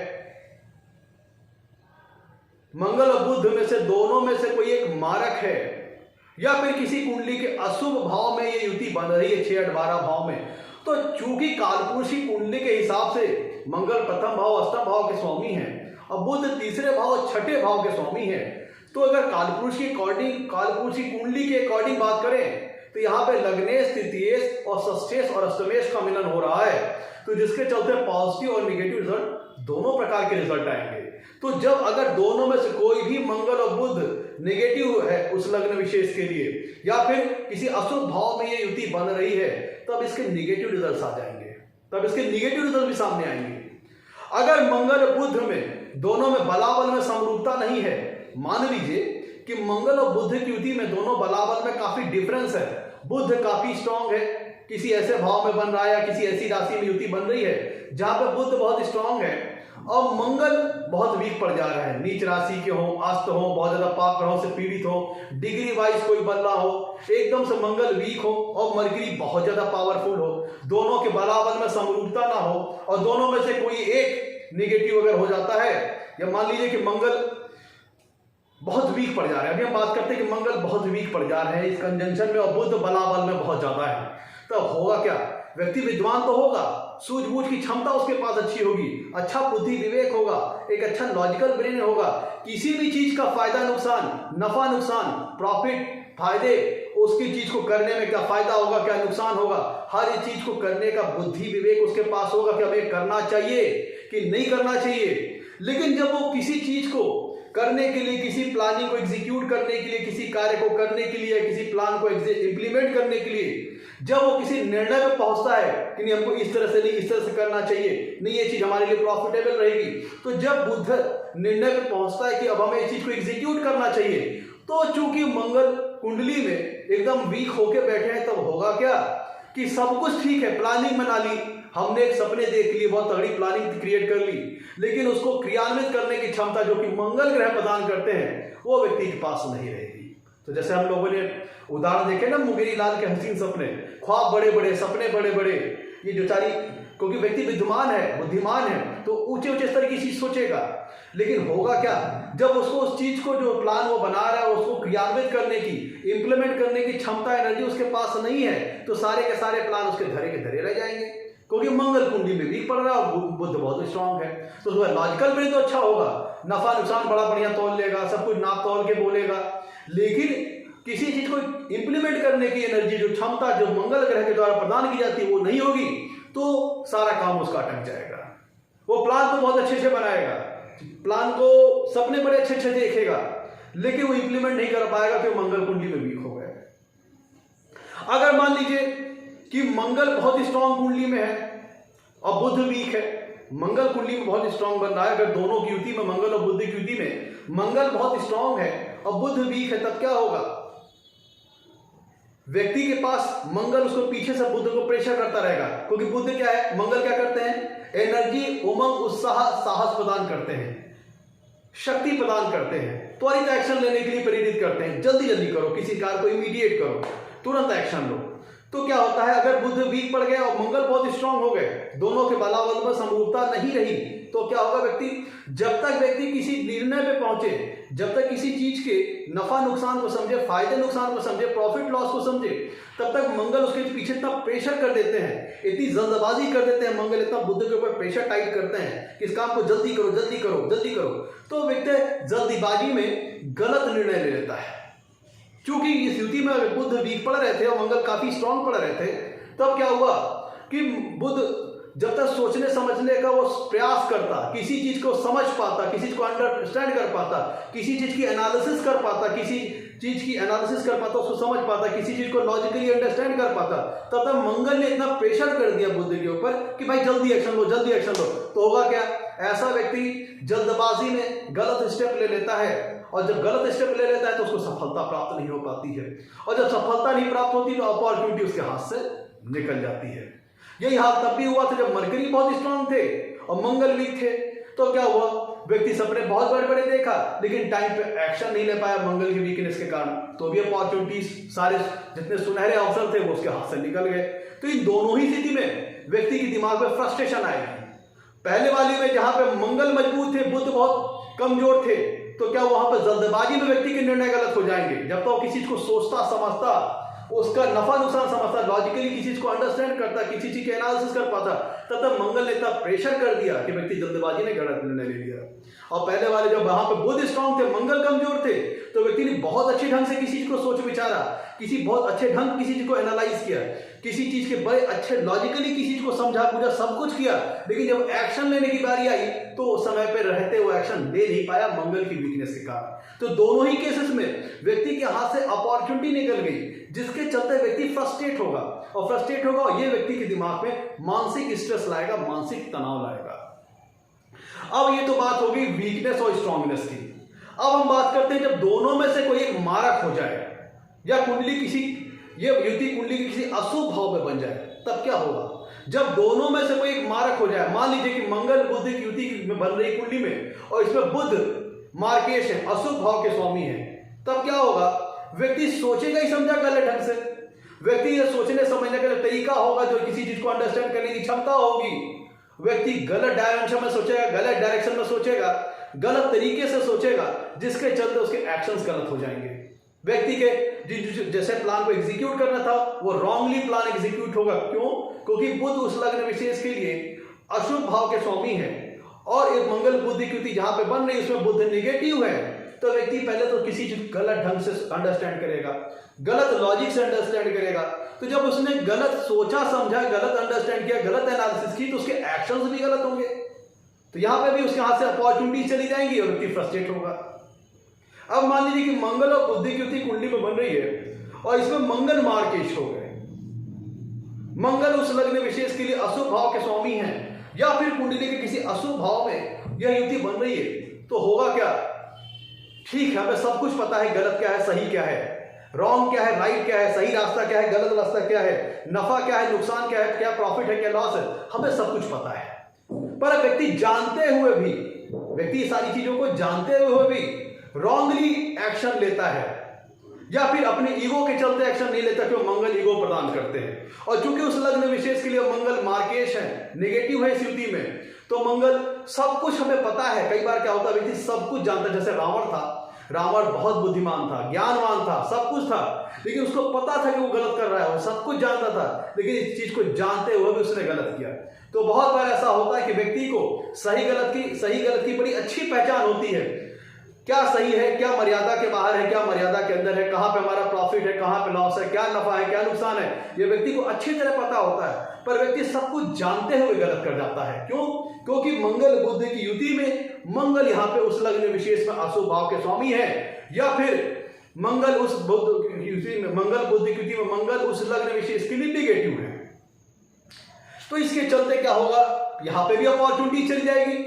मंगल और बुध में से दोनों में से कोई एक मारक है या फिर किसी कुंडली के अशुभ भाव में ये युति बन रही है 6-8-12 भाव में, तो चूंकि कालपुरुषी कुंडली के हिसाब से मंगल प्रथम भाव, अष्टम भाव के स्वामी हैं और बुध तीसरे भाव और छठे भाव के स्वामी हैं, तो अगर कालपुरुषी कुंडली के अकॉर्डिंग बात करें तो यहाँ पे लग्नेश, तृतीयेश और षष्ठेश और अष्टमेश का मिलन हो रहा है, तो जिसके चलते पॉजिटिव और नेगेटिव रिजल्ट दोनों प्रकार के रिजल्ट आएंगे। तो जब अगर दोनों में से कोई भी मंगल और बुध नेगेटिव है उस लग्न विशेष के लिए या फिर किसी अशुभ भाव में ये युति बन रही है, तब इसके नेगेटिव रिजल्ट्स आ जाएंगे, तब इसके नेगेटिव रिजल्ट भी सामने आएंगे। अगर मंगल बुध में दोनों में बलाबल में समरूपता नहीं है, मान लीजिए कि मंगल और बुध की युति में दोनों बलाबल में काफी डिफरेंस है, बुध काफी स्ट्रांग है, किसी ऐसे भाव में बन रहा है या किसी ऐसी राशि में युति बन रही है जहां पर बुध बहुत स्ट्रांग है और मंगल बहुत वीक पड़ जा रहा है, नीच राशि के हो, अस्त हो, बहुत ज्यादा पाप ग्रहों से पीड़ित हो, डिग्री वाइज कोई बदला हो, एकदम से मंगल वीक हो और मरकरी बहुत ज्यादा पावरफुल हो, दोनों के बलाबल में समरूपता ना हो और दोनों में से कोई एक निगेटिव अगर हो जाता है, या मान लीजिए कि मंगल बहुत वीक पड़ जा रहा है, अभी हम बात करते हैं कि मंगल बहुत वीक पड़ जा रहे हैं इस कंजंक्शन में और बुध बलाबल में बहुत ज्यादा है, तो होगा क्या व्यक्ति विद्वान तो होगा, सूझबूझ की क्षमता उसके पास अच्छी होगी, अच्छा बुद्धि विवेक होगा, एक अच्छा लॉजिकल ब्रेन होगा, किसी भी चीज का फायदा नुकसान, नफा नुकसान, प्रॉफिट फायदे, उसकी चीज को करने में क्या फायदा होगा, क्या नुकसान होगा, हर एक चीज को करने का बुद्धि विवेक उसके पास होगा कि हमें करना चाहिए कि नहीं करना चाहिए। लेकिन जब वो किसी चीज को करने के लिए, किसी प्लानिंग को एग्जीक्यूट करने के लिए, किसी कार्य को करने के लिए, किसी प्लान को इंप्लीमेंट करने के लिए जब वो किसी निर्णय पे पहुंचता है कि नहीं हमको इस तरह से नहीं, इस तरह से करना चाहिए, नहीं ये चीज हमारे लिए प्रॉफिटेबल रहेगी, तो जब बुध निर्णय पे पहुंचता है कि अब हमें इस चीज को एग्जीक्यूट करना चाहिए, तो चूंकि मंगल कुंडली में एकदम वीक होके बैठे हैं, तब होगा क्या कि सब कुछ ठीक है, प्लानिंग बना ली, हमने एक सपने देख लिए, बहुत तगड़ी प्लानिंग क्रिएट कर ली, लेकिन उसको क्रियान्वित करने की क्षमता जो कि मंगल ग्रह प्रदान करते हैं वो व्यक्ति के पास नहीं रहेगी। तो जैसे हम लोगों ने उदाहरण देखे ना मुंगेरी लाल के हसीन सपने, ख्वाब बड़े बड़े, सपने बड़े बड़े, ये जो सारी, क्योंकि व्यक्ति विद्वान है, बुद्धिमान है, तो ऊंचे ऊंचे स्तर की चीज सोचेगा, लेकिन होगा क्या जब उसको उस चीज को, जो प्लान वो बना रहा है, उसको क्रियान्वित करने की, इंप्लीमेंट करने की क्षमता, एनर्जी उसके पास नहीं है, तो सारे के सारे प्लान उसके धरे के धरे रह जाएंगे, क्योंकि मंगल कुंडली में वीक पड़ रहा है, बुद्ध बहुत स्ट्रांग है। तो लॉजिकल ब्रेन तो अच्छा होगा, नफा नुकसान बड़ा बढ़िया तौल लेगा, सब कुछ नाप तौल के बोलेगा, लेकिन किसी चीज को इंप्लीमेंट करने की एनर्जी, जो क्षमता जो मंगल ग्रह के द्वारा प्रदान की जाती है वो नहीं होगी, तो सारा काम उसका अटक जाएगा। वो प्लान तो बहुत अच्छे से बनाएगा, प्लान को सपने बड़े अच्छे अच्छे देखेगा, लेकिन वो इंप्लीमेंट नहीं कर पाएगा क्योंकि मंगल कुंडली में वीक हो गए। अगर मान लीजिए कि मंगल बहुत स्ट्रांग कुंडली में है और बुध वीक है, मंगल कुंडली में बहुत स्ट्रांग बन रहा है, अगर दोनों की युति में, मंगल और बुध की युति में मंगल बहुत स्ट्रांग है और बुध वीक है, तब क्या होगा, व्यक्ति के पास मंगल उसको पीछे से बुध को प्रेशर करता रहेगा, क्योंकि बुध क्या है, मंगल क्या करते हैं, एनर्जी, उमंग, उत्साह, साहस प्रदान करते हैं, शक्ति प्रदान करते हैं, त्वरित एक्शन लेने के लिए प्रेरित करते हैं, जल्दी जल्दी करो, किसी कार्य को इमीडिएट करो, तुरंत एक्शन लो। तो क्या होता है, अगर बुध वीक पड़ गया और मंगल बहुत स्ट्रांग हो गए, दोनों के बलाबल में समरूपता नहीं रही, तो क्या होगा, व्यक्ति जब तक व्यक्ति किसी निर्णय पे पहुंचे, जब तक किसी चीज के नफा नुकसान को समझे, फायदे नुकसान को समझे, प्रॉफिट लॉस को समझे, तब तक मंगल उसके पीछे इतना प्रेशर कर देते हैं, इतनी जल्दबाजी कर देते हैं, मंगल इतना बुध के ऊपर प्रेशर टाइट करते हैं कि इस काम को जल्दी करो जल्दी करो जल्दी करो, तो व्यक्ति जल्दीबाजी में गलत निर्णय ले लेता है। क्योंकि इस युति में बुध वीक पड़ रहे थे और मंगल काफी स्ट्रांग पड़ रहे थे, तब क्या हुआ कि बुध जब तक सोचने समझने का वो प्रयास करता, किसी चीज को समझ पाता, किसी चीज को अंडरस्टैंड कर पाता, किसी चीज की एनालिसिस कर पाता, किसी चीज की एनालिसिस कर पाता, उसको समझ पाता, किसी चीज को लॉजिकली अंडरस्टैंड कर पाता, तब तक मंगल ने इतना प्रेशर कर दिया बुध के ऊपर कि भाई जल्दी एक्शन लो जल्दी एक्शन लो। तो होगा क्या, ऐसा व्यक्ति जल्दबाजी में गलत स्टेप ले लेता है, और जब गलत स्टेप ले लेता है तो उसको सफलता प्राप्त नहीं हो पाती है, और जब सफलता नहीं प्राप्त होती तो अपॉर्चुनिटी उसके हाथ से निकल जाती है। यही हाल तब भी हुआ था जब मरकरी बहुत स्ट्रांग थे और मंगल वीक थे, तो क्या हुआ, व्यक्ति सपने बहुत बड़े बड़े देखा, लेकिन टाइम पे एक्शन नहीं ले पाया मंगल की वीकनेस के कारण, तो भी अपॉर्चुनिटीज, सारे जितने सुनहरे अवसर थे वो उसके हाथ से निकल गए। तो इन दोनों ही स्थिति में व्यक्ति के दिमाग में फ्रस्ट्रेशन आएगी। पहले वाली में जहां पे मंगल मजबूत थे, बुध बहुत कमजोर थे, तो क्या वहां पर जल्दबाजी में व्यक्ति के निर्णय गलत हो जाएंगे। जब तक तो किसी चीज को सोचता समझता, उसका नफा नुकसान समझता, लॉजिकली किसी चीज को अंडरस्टैंड करता, किसी चीज के एनालिसिस कर पाता, तब तक मंगल ने इतना प्रेशर कर दिया कि व्यक्ति जल्दबाजी में गलत निर्णय ले लिया। और पहले वाले जब वहां पे बुध स्ट्रांग थे, मंगल कमजोर थे, तो व्यक्ति ने बहुत अच्छे ढंग से किसी चीज को सोच विचारा, किसी बहुत अच्छे ढंग किसी चीज को एनालाइज किया, किसी चीज के बड़े अच्छे लॉजिकली किसी चीज को समझा बुझा, सब कुछ किया, लेकिन जब एक्शन लेने की बारी आई तो उस समय पे रहते वो एक्शन ले नहीं पाया मंगल की वीकनेस के कारण। तो दोनों ही केसेस में व्यक्ति के हाथ से अपॉर्चुनिटी निकल गई, जिसके चलते व्यक्ति फ्रस्ट्रेट होगा, और ये व्यक्ति के दिमाग में मानसिक स्ट्रेस लाएगा, मानसिक तनाव लाएगा। अब ये तो बात होगी वीकनेस और स्ट्रांगनेस की। अब हम बात करते हैं जब दोनों में से कोई एक मारक हो जाए, या कुंडली किसी, ये युति कुंडली की किसी अशुभ भाव में बन जाए, तब क्या होगा, जब दोनों में से कोई एक मारक हो जाए, मान लीजिए कि मंगल बुध की युति में बन रही कुंडली में, और इसमें बुध मार्केश है, अशुभ भाव के स्वामी है, तब क्या होगा, व्यक्ति सोचेगा ही समझा गलत ढंग से, व्यक्ति ये सोचने समझने का तरीका होगा, जो किसी चीज को अंडरस्टैंड करने की क्षमता होगी, व्यक्ति गलत डायमेंशन में सोचेगा, गलत डायरेक्शन में सोचेगा, गलत तरीके से सोचेगा, जिसके चलते उसके एक्शंस गलत हो जाएंगे। व्यक्ति के जैसे प्लान को एग्जीक्यूट करना था वो रॉन्गली प्लान एग्जीक्यूट होगा। क्यों? क्योंकि बुध उस लग्न विशेष के लिए अशुभ भाव के स्वामी है और एक मंगल बुद्धि की युति जहां पे बन रही है उसमें बुध नेगेटिव है, तो व्यक्ति पहले तो किसी चीज गलत ढंग से अंडरस्टैंड करेगा, गलत लॉजिक से अंडरस्टैंड करेगा। तो जब उसने गलत सोचा समझा, गलत अंडरस्टैंड किया, गलत एनालिसिस की, तो उसके एक्शंस भी गलत होंगे। तो यहां पे भी उसके हाथ से अपॉर्चुनिटी चली जाएंगी और व्यक्ति फ्रस्ट्रेट होगा। अब मान लीजिए कि मंगल और बुद्धि की युति कुंडली में बन रही है और इसमें मंगल मार्केश हो गए। मंगल उस लग्न विशेष के लिए अशुभ भाव के स्वामी हैं या फिर कुंडली के किसी अशुभ भाव में यह युति बन रही है, तो होगा क्या? ठीक है, हमें सब कुछ पता है गलत क्या है, सही क्या है, रॉन्ग क्या है, राइट क्या है, सही रास्ता क्या है, गलत रास्ता क्या है, नफा क्या है, नुकसान क्या है, क्या प्रॉफिट है, क्या लॉस है, हमें सब कुछ पता है। पर व्यक्ति जानते हुए भी, व्यक्ति सारी चीजों को जानते हुए भी रॉन्गली एक्शन लेता है या फिर अपने ईगो के चलते एक्शन नहीं लेता, क्यों? मंगल ईगो प्रदान करते हैं। और चूंकि उस लग्न विशेष के लिए मंगल मार्केश है, नेगेटिव है इस युति में, तो मंगल सब कुछ हमें पता है। कई बार क्या होता है, व्यक्ति सब कुछ जानता है। जैसे रावण था, रावण बहुत बुद्धिमान था, ज्ञानवान था, सब कुछ था, लेकिन उसको पता था कि वो गलत कर रहा है, वो सब कुछ जानता था, लेकिन इस चीज को जानते हुए भी उसने गलत किया। तो बहुत बार ऐसा होता है कि व्यक्ति को सही गलत की बड़ी अच्छी पहचान होती है। क्या सही है, क्या मर्यादा के बाहर है, क्या मर्यादा के अंदर है, कहां पे हमारा प्रॉफिट है, कहां पे लॉस है, क्या नफा है, क्या नुकसान है, ये व्यक्ति को अच्छी तरह पता होता है। पर व्यक्ति सब कुछ जानते हुए गलत कर जाता है। क्यों? क्योंकि मंगल बुध की युति में मंगल यहां पे उस लग्न विशेष में अशुभ भाव के स्वामी है या फिर मंगल उस बुध की युति में, मंगल बुध की युति में मंगल उस लग्न विशेष के लिए नेगेटिव है। तो इसके चलते क्या होगा, यहां पे भी अपॉर्चुनिटी चली जाएगी।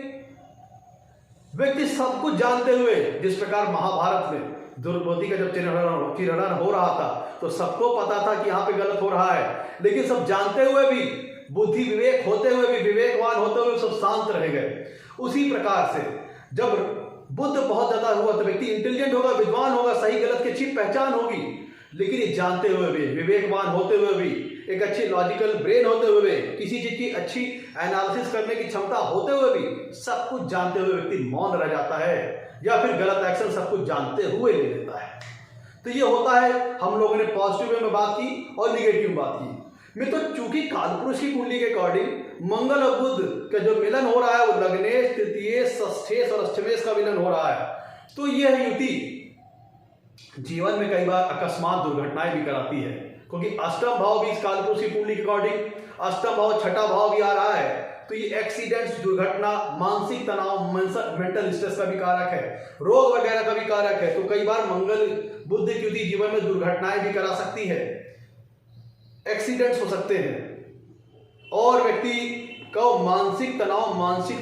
व्यक्ति सब कुछ जानते हुए, जिस प्रकार महाभारत में द्रौपदी का जब चिरहरण हो रहा था तो सबको पता था कि यहां पे गलत हो रहा है, लेकिन सब जानते हुए भी, बुद्धि विवेक होते हुए भी, विवेकवान होते हुए सब शांत रह गए। उसी प्रकार से जब बुद्ध बहुत ज्यादा हुआ तो व्यक्ति इंटेलिजेंट होगा, विद्वान होगा, सही गलत की अच्छी पहचान होगी, लेकिन ये जानते हुए भी, विवेकवान होते हुए भी, एक अच्छी लॉजिकल ब्रेन होते हुए भी, किसी चीज की अच्छी एनालिसिस करने की क्षमता होते हुए भी, सब कुछ जानते हुए व्यक्ति मौन रह जाता है या फिर गलत एक्शन सब कुछ जानते हुए ले लेता है। तो ये होता है, हम लोगों ने पॉजिटिव वे में बात की और निगेटिव बात की। मैं तो चूंकि कालपुरुष की कुंडली के अकॉर्डिंग मंगल और बुध का जो मिलन हो रहा है वो लग्नेश, तृतीयेश, षष्ठेश और अष्टमेश का मिलन हो रहा है, तो यह युति जीवन में कई बार अकस्मात दुर्घटनाएं भी कराती है, क्योंकि अष्टम भाव भी इस कालपुरुष की कुंडली के अकॉर्डिंग, अष्टम भाव छठा भाव भी आ रहा है, तो ये एक्सीडेंट्स, दुर्घटना, मानसिक तनाव, मेंटल स्ट्रेस का भी कारक है, रोग वगैरह का भी कारक है। तो कई बार मंगल बुध की युति जीवन में दुर्घटनाएं भी करा सकती है, एक्सीडेंट्स हो सकते हैं और व्यक्ति का मानसिक तनाव, मानसिक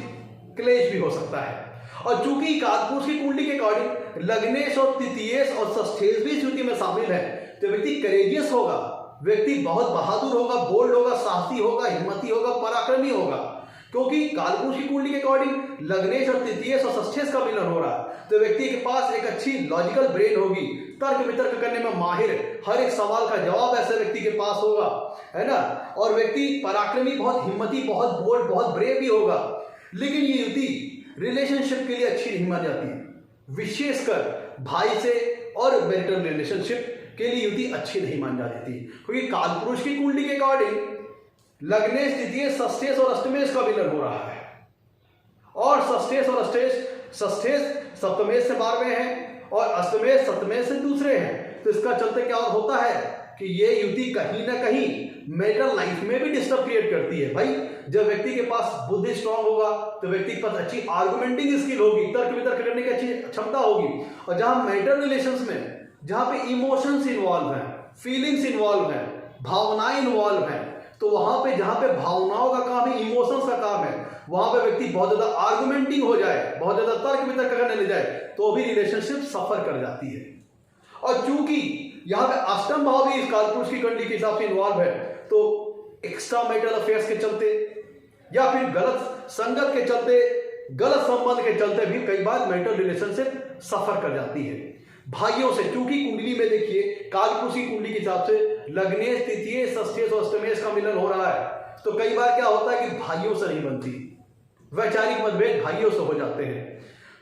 क्लेश भी हो सकता है। और चूंकि कालपुरुष की कुंडली के अकॉर्डिंग लग्नेश और तृतीयेश और षष्ठेश भी युति में शामिल है, तो व्यक्ति करेजियस होगा, व्यक्ति बहुत बहादुर होगा, बोल्ड होगा, साहसी होगा, हिम्मती होगा, पराक्रमी होगा, क्योंकि कालपुरुष की कुंडली के अकॉर्डिंग लग्नेश और तृतीयेश और षष्ठेश का मिलन हो रहा है। तो व्यक्ति के पास एक अच्छी लॉजिकल ब्रेन होगी, तर्क वितर्क करने में माहिर, हर एक सवाल का जवाब ऐसे व्यक्ति के पास होगा, है ना। और व्यक्ति पराक्रमी, बहुत हिम्मती, बहुत बोल्ड, बहुत ब्रेव भी होगा। लेकिन ये युति रिलेशनशिप के लिए अच्छी नहीं मानी जाती है, विशेषकर भाई से और मैरिटल रिलेशनशिप के लिए युति अच्छी नहीं मानी जाती, क्योंकि कालपुरुष की कुंडली के अकॉर्डिंग लग्नेश, तृतीयेश, षष्ठेश और अष्टमेश का मिलन हो रहा है, और षष्ठेश और षष्ठेश सप्तमेश से 12वें हैं और अष्टमेश सप्तमेश से दूसरे हैं। तो इसका चलते क्या और होता है कि ये युति कहीं ना कहीं मैरिटल लाइफ में भी डिस्टर्ब क्रिएट करती है। भाई, जब व्यक्ति के पास बुद्धि स्ट्रांग होगा तो व्यक्ति के पास अच्छी आर्गुमेंटिंग स्किल होगी, तर्क वितर्क करने की अच्छी क्षमता होगी, और जहां मैरिटल रिलेशंस में जहां पे इमोशंस इन्वॉल्व हैं, फीलिंग्स इन्वॉल्व हैं, भावनाएं इन्वॉल्व हैं, तो वहां पे जहां पे भावनाओं का काम है, इमोशंस का काम है, वहां पे व्यक्ति बहुत ज्यादा आर्गुमेंटिंग हो जाए, बहुत ज्यादा तर्क वितर्क करने लग जाए, तो भी रिलेशनशिप सफर कर जाती है। और चूंकि यहाँ पे अष्टम भाव भी इस कालपुरुष की कुंडली के हिसाब से इन्वॉल्व है, तो एक्स्ट्रा मैरिटल अफेयर्स के चलते या फिर गलत संगत के चलते, गलत संबंध के चलते भी कई बार मैरिटल रिलेशनशिप सफर कर जाती है। भाइयों से, चूंकि कुंडली में देखिए कालपुरुष की कुंडली के हिसाब से लग्नेश, तृतीयेश, षष्ठेश और अष्टमेश का मिलन हो रहा है, तो कई बार क्या होता है कि भाइयों से नहीं बनती, वैचारिक मतभेद भाइयों से हो जाते हैं।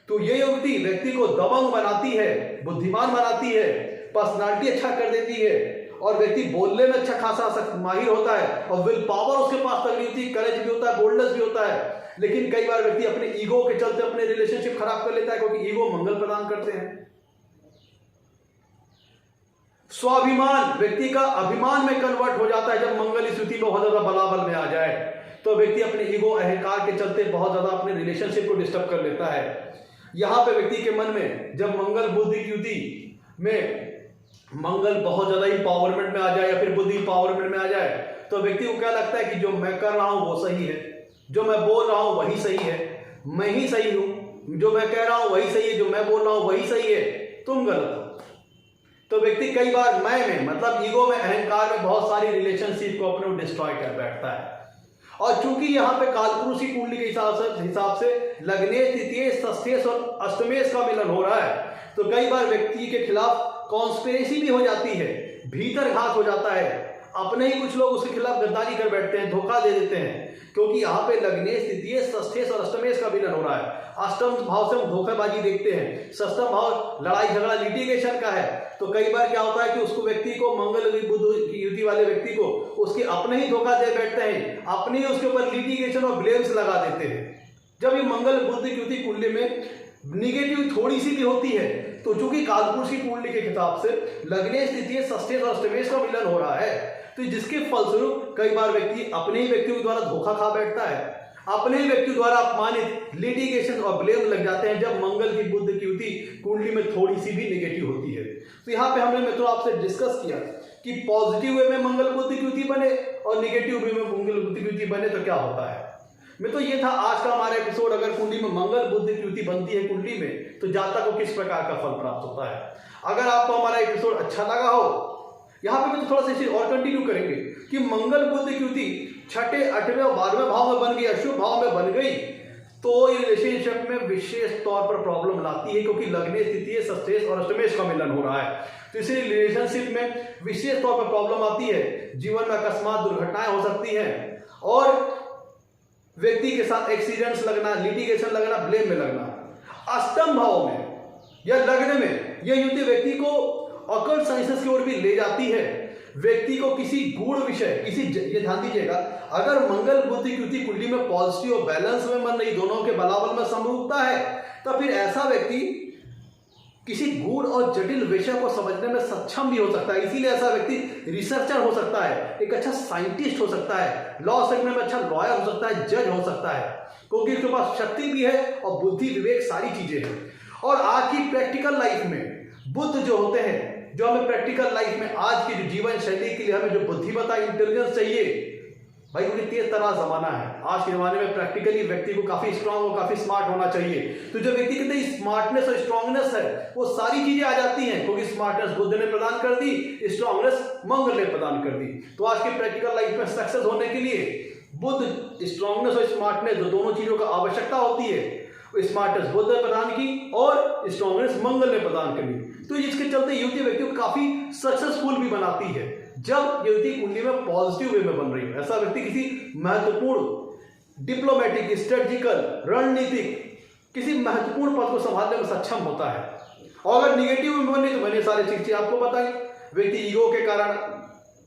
तो ये युक्ति व्यक्ति को दबंग बनाती है, बुद्धिमान बनाती है, पर्सनालिटी अच्छा कर देती है और व्यक्ति बोलने में अच्छा खासा माहिर होता है और विल पावर उसके पास तगड़ी होती है, करेज भी होता है, बोल्डनेस भी होता है। लेकिन कई बार व्यक्ति अपने ईगो के चलते अपने रिलेशनशिप खराब कर लेता है, क्योंकि ईगो मंगल प्रदान करते हैं। स्वाभिमान व्यक्ति का अभिमान में कन्वर्ट हो जाता है जब मंगल इस युति में बहुत ज्यादा बलाबल में आ जाए, तो व्यक्ति अपने ईगो अहंकार के चलते बहुत ज्यादा अपने रिलेशनशिप को डिस्टर्ब कर लेता है। यहां पे व्यक्ति के मन में जब मंगल बुद्धि की युति में मंगल बहुत ज्यादा इंपावरमेंट में आ जाए या फिर बुद्धि इंपावरमेंट में आ जाए, तो व्यक्ति को क्या लगता है कि जो मैं कर रहा हूं वो सही है, जो मैं बोल रहा हूं वही सही है, मैं ही सही हूं, जो मैं कह रहा हूं वही सही है, जो मैं बोल रहा हूं वही सही है, तुम गलत हो। तो व्यक्ति कई बार मैं में मतलब ईगो में अहंकार में बहुत सारी रिलेशनशिप को अपने डिस्ट्रॉय कर बैठता है। और चूंकि यहाँ पे कालपुरुषी कुंडली के हिसाब से लग्नेश, तृतीयेश, षष्ठेश और अष्टमेश का मिलन हो रहा है, तो कई बार व्यक्ति के खिलाफ कॉन्स्पिरेसी भी हो जाती है, भीतर घात हो जाता है, अपने ही कुछ लोग उसके खिलाफ गद्दारी कर बैठते हैं, धोखा दे देते हैं, क्योंकि यहाँ पे लग्नेश, तृतीयेश, षष्ठेश और अष्टमेश का मिलन हो रहा है। अष्टम भाव से हम धोखेबाजी देखते हैं, षष्ठम भाव लड़ाई झगड़ा लिटिगेशन का है, तो कई बार क्या होता है कि उसको व्यक्ति को मंगल बुध की युति वाले व्यक्ति को उसके अपने ही धोखा दे बैठते हैं, अपने ही उसके ऊपर लिटिगेशन और ब्लेम्स लगा देते हैं। जब ये मंगल बुध की युति कुंडली में निगेटिव थोड़ी सी भी होती है, तो चूंकि कालपुरुषी कुंडली के हिसाब से लग्नेश, तृतीयेश, षष्ठेश और अष्टमेश का मिलन हो रहा है, तो जिसके फलस्वरूप कई बार व्यक्ति अपने ही व्यक्तियों द्वारा धोखा खा बैठता है, अपने ही व्यक्ति द्वारा अपमानित, लिटिगेशन और ब्लेम लग जाते हैं जब मंगल की बुध की युति कुंडली में थोड़ी सी भी नेगेटिव होती है। तो यहाँ पे हमने मित्रों आपसे डिस्कस किया कि पॉजिटिव वे में मंगल बुध की युति बने और नेगेटिव वे में मंगल बुध की युति बने तो क्या होता है। मित्रों ये था आज का हमारा एपिसोड। अगर कुंडली में मंगल बुध की युति बनती है कुंडली में, तो जातक को किस प्रकार का फल प्राप्त होता है। अगर आपको हमारा एपिसोड अच्छा लगा हो, यहाँ पे मैं थोड़ा सा इसे और कंटिन्यू करेंगे कि मंगल बुध की युति छठे, 8वें और 12वें भाव में बन गई, अशुभ भाव में बन गई, तो ये रिलेशनशिप में विशेष तौर पर प्रॉब्लम लाती है, क्योंकि लग्नेश, तृतीयेश, षष्ठेश और अष्टमेश का मिलन हो रहा है। तो इसलिए रिलेशनशिप में विशेष तौर पर प्रॉब्लम आती है, जीवन में अकस्मात दुर्घटनाएं हो सकती हैं और व्यक्ति के साथ एक्सीडेंट्स लगना, लिटिगेशन लगना, ब्लेम में लगना। अष्टम भाव में या लग्न में यह युति व्यक्ति को ऑकल्ट साइंसेस की ओर भी ले जाती है, व्यक्ति को किसी गूढ़ विषय, ये ध्यान दीजिएगा, अगर मंगल बुध की युति कुंडली में पॉजिटिव और बैलेंस में मन नहीं, दोनों के बलाबल में समरूपता है, तो फिर ऐसा व्यक्ति किसी गूढ़ और जटिल विषय को समझने में सक्षम भी हो सकता है। इसीलिए ऐसा व्यक्ति रिसर्चर हो सकता है, एक अच्छा साइंटिस्ट हो सकता है, लॉ सीखने में अच्छा लॉयर हो सकता है, जज हो सकता है, क्योंकि उसके पास शक्ति भी है और बुद्धि, विवेक, सारी चीजें हैं। और आज की प्रैक्टिकल लाइफ में बुद्ध जो होते हैं, जो हमें प्रैक्टिकल लाइफ में आज की जो जीवन शैली के लिए हमें जो बुद्धिमत्ता, इंटेलिजेंस चाहिए भाई, क्योंकि तेज तराज जमाना है। आज के जमाने में प्रैक्टिकली व्यक्ति को काफी स्ट्रांग और काफी स्मार्ट होना चाहिए। तो जो व्यक्ति के अंदर स्मार्टनेस और स्ट्रांगनेस है, वो सारी चीजें आ जाती हैं, क्योंकि स्मार्टनेस बुद्ध ने प्रदान कर दी, स्ट्रांगनेस मंगल ने प्रदान कर दी। तो आज की प्रैक्टिकल लाइफ में सक्सेस होने के लिए बुद्ध, स्ट्रांगनेस और स्मार्टनेस, जो दोनों चीजों का आवश्यकता होती है, स्मार्टनेस बुद्ध ने प्रदान की और स्ट्रांगनेस मंगल ने प्रदान करी। तो इसके चलते युति व्यक्ति को काफी सक्सेसफुल भी बनाती है जब युति कुंडली में पॉजिटिव वे में बन रही है। ऐसा व्यक्ति किसी महत्वपूर्ण डिप्लोमेटिक, स्ट्रेटेजिकल, रणनीतिक किसी महत्वपूर्ण पद को संभालने में सक्षम होता है। और अगर निगेटिव में बने, तो मैंने सारी चीजें आपको बताई, व्यक्ति ईगो के कारण,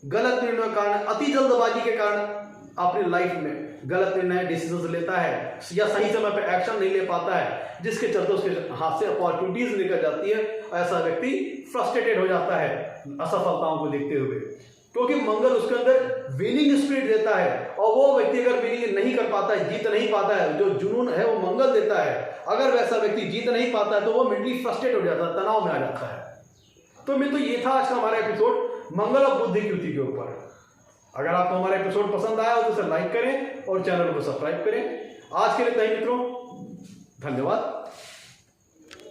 गलत निर्णय के कारण, अति जल्दबाजी के कारण अपनी लाइफ में गलत निर्णय, डिसीजन लेता है या सही समय पर एक्शन नहीं ले पाता है, जिसके चलते उसके हाथ से अपॉर्चुनिटीज निकल जाती है। ऐसा व्यक्ति फ्रस्ट्रेटेड हो जाता है असफलताओं को देखते हुए, क्योंकि मंगल उसके अंदर विनिंग स्पिरिट देता है, और वो व्यक्ति अगर विनिंग नहीं कर पाता है, जीत नहीं पाता है, जो जुनून है वो मंगल देता है, अगर वैसा व्यक्ति जीत नहीं पाता है तो वो मेंटली फ्रस्ट्रेट हो जाता है, तनाव में आ जाता है। तो मैं तो ये था आज का हमारा एपिसोड मंगल और बुद्धि की युति के ऊपर। अगर आपको हमारा एपिसोड पसंद आया हो तो उसे लाइक करें और चैनल को सब्सक्राइब करें। आज के लिए इतना ही मित्रों, धन्यवाद।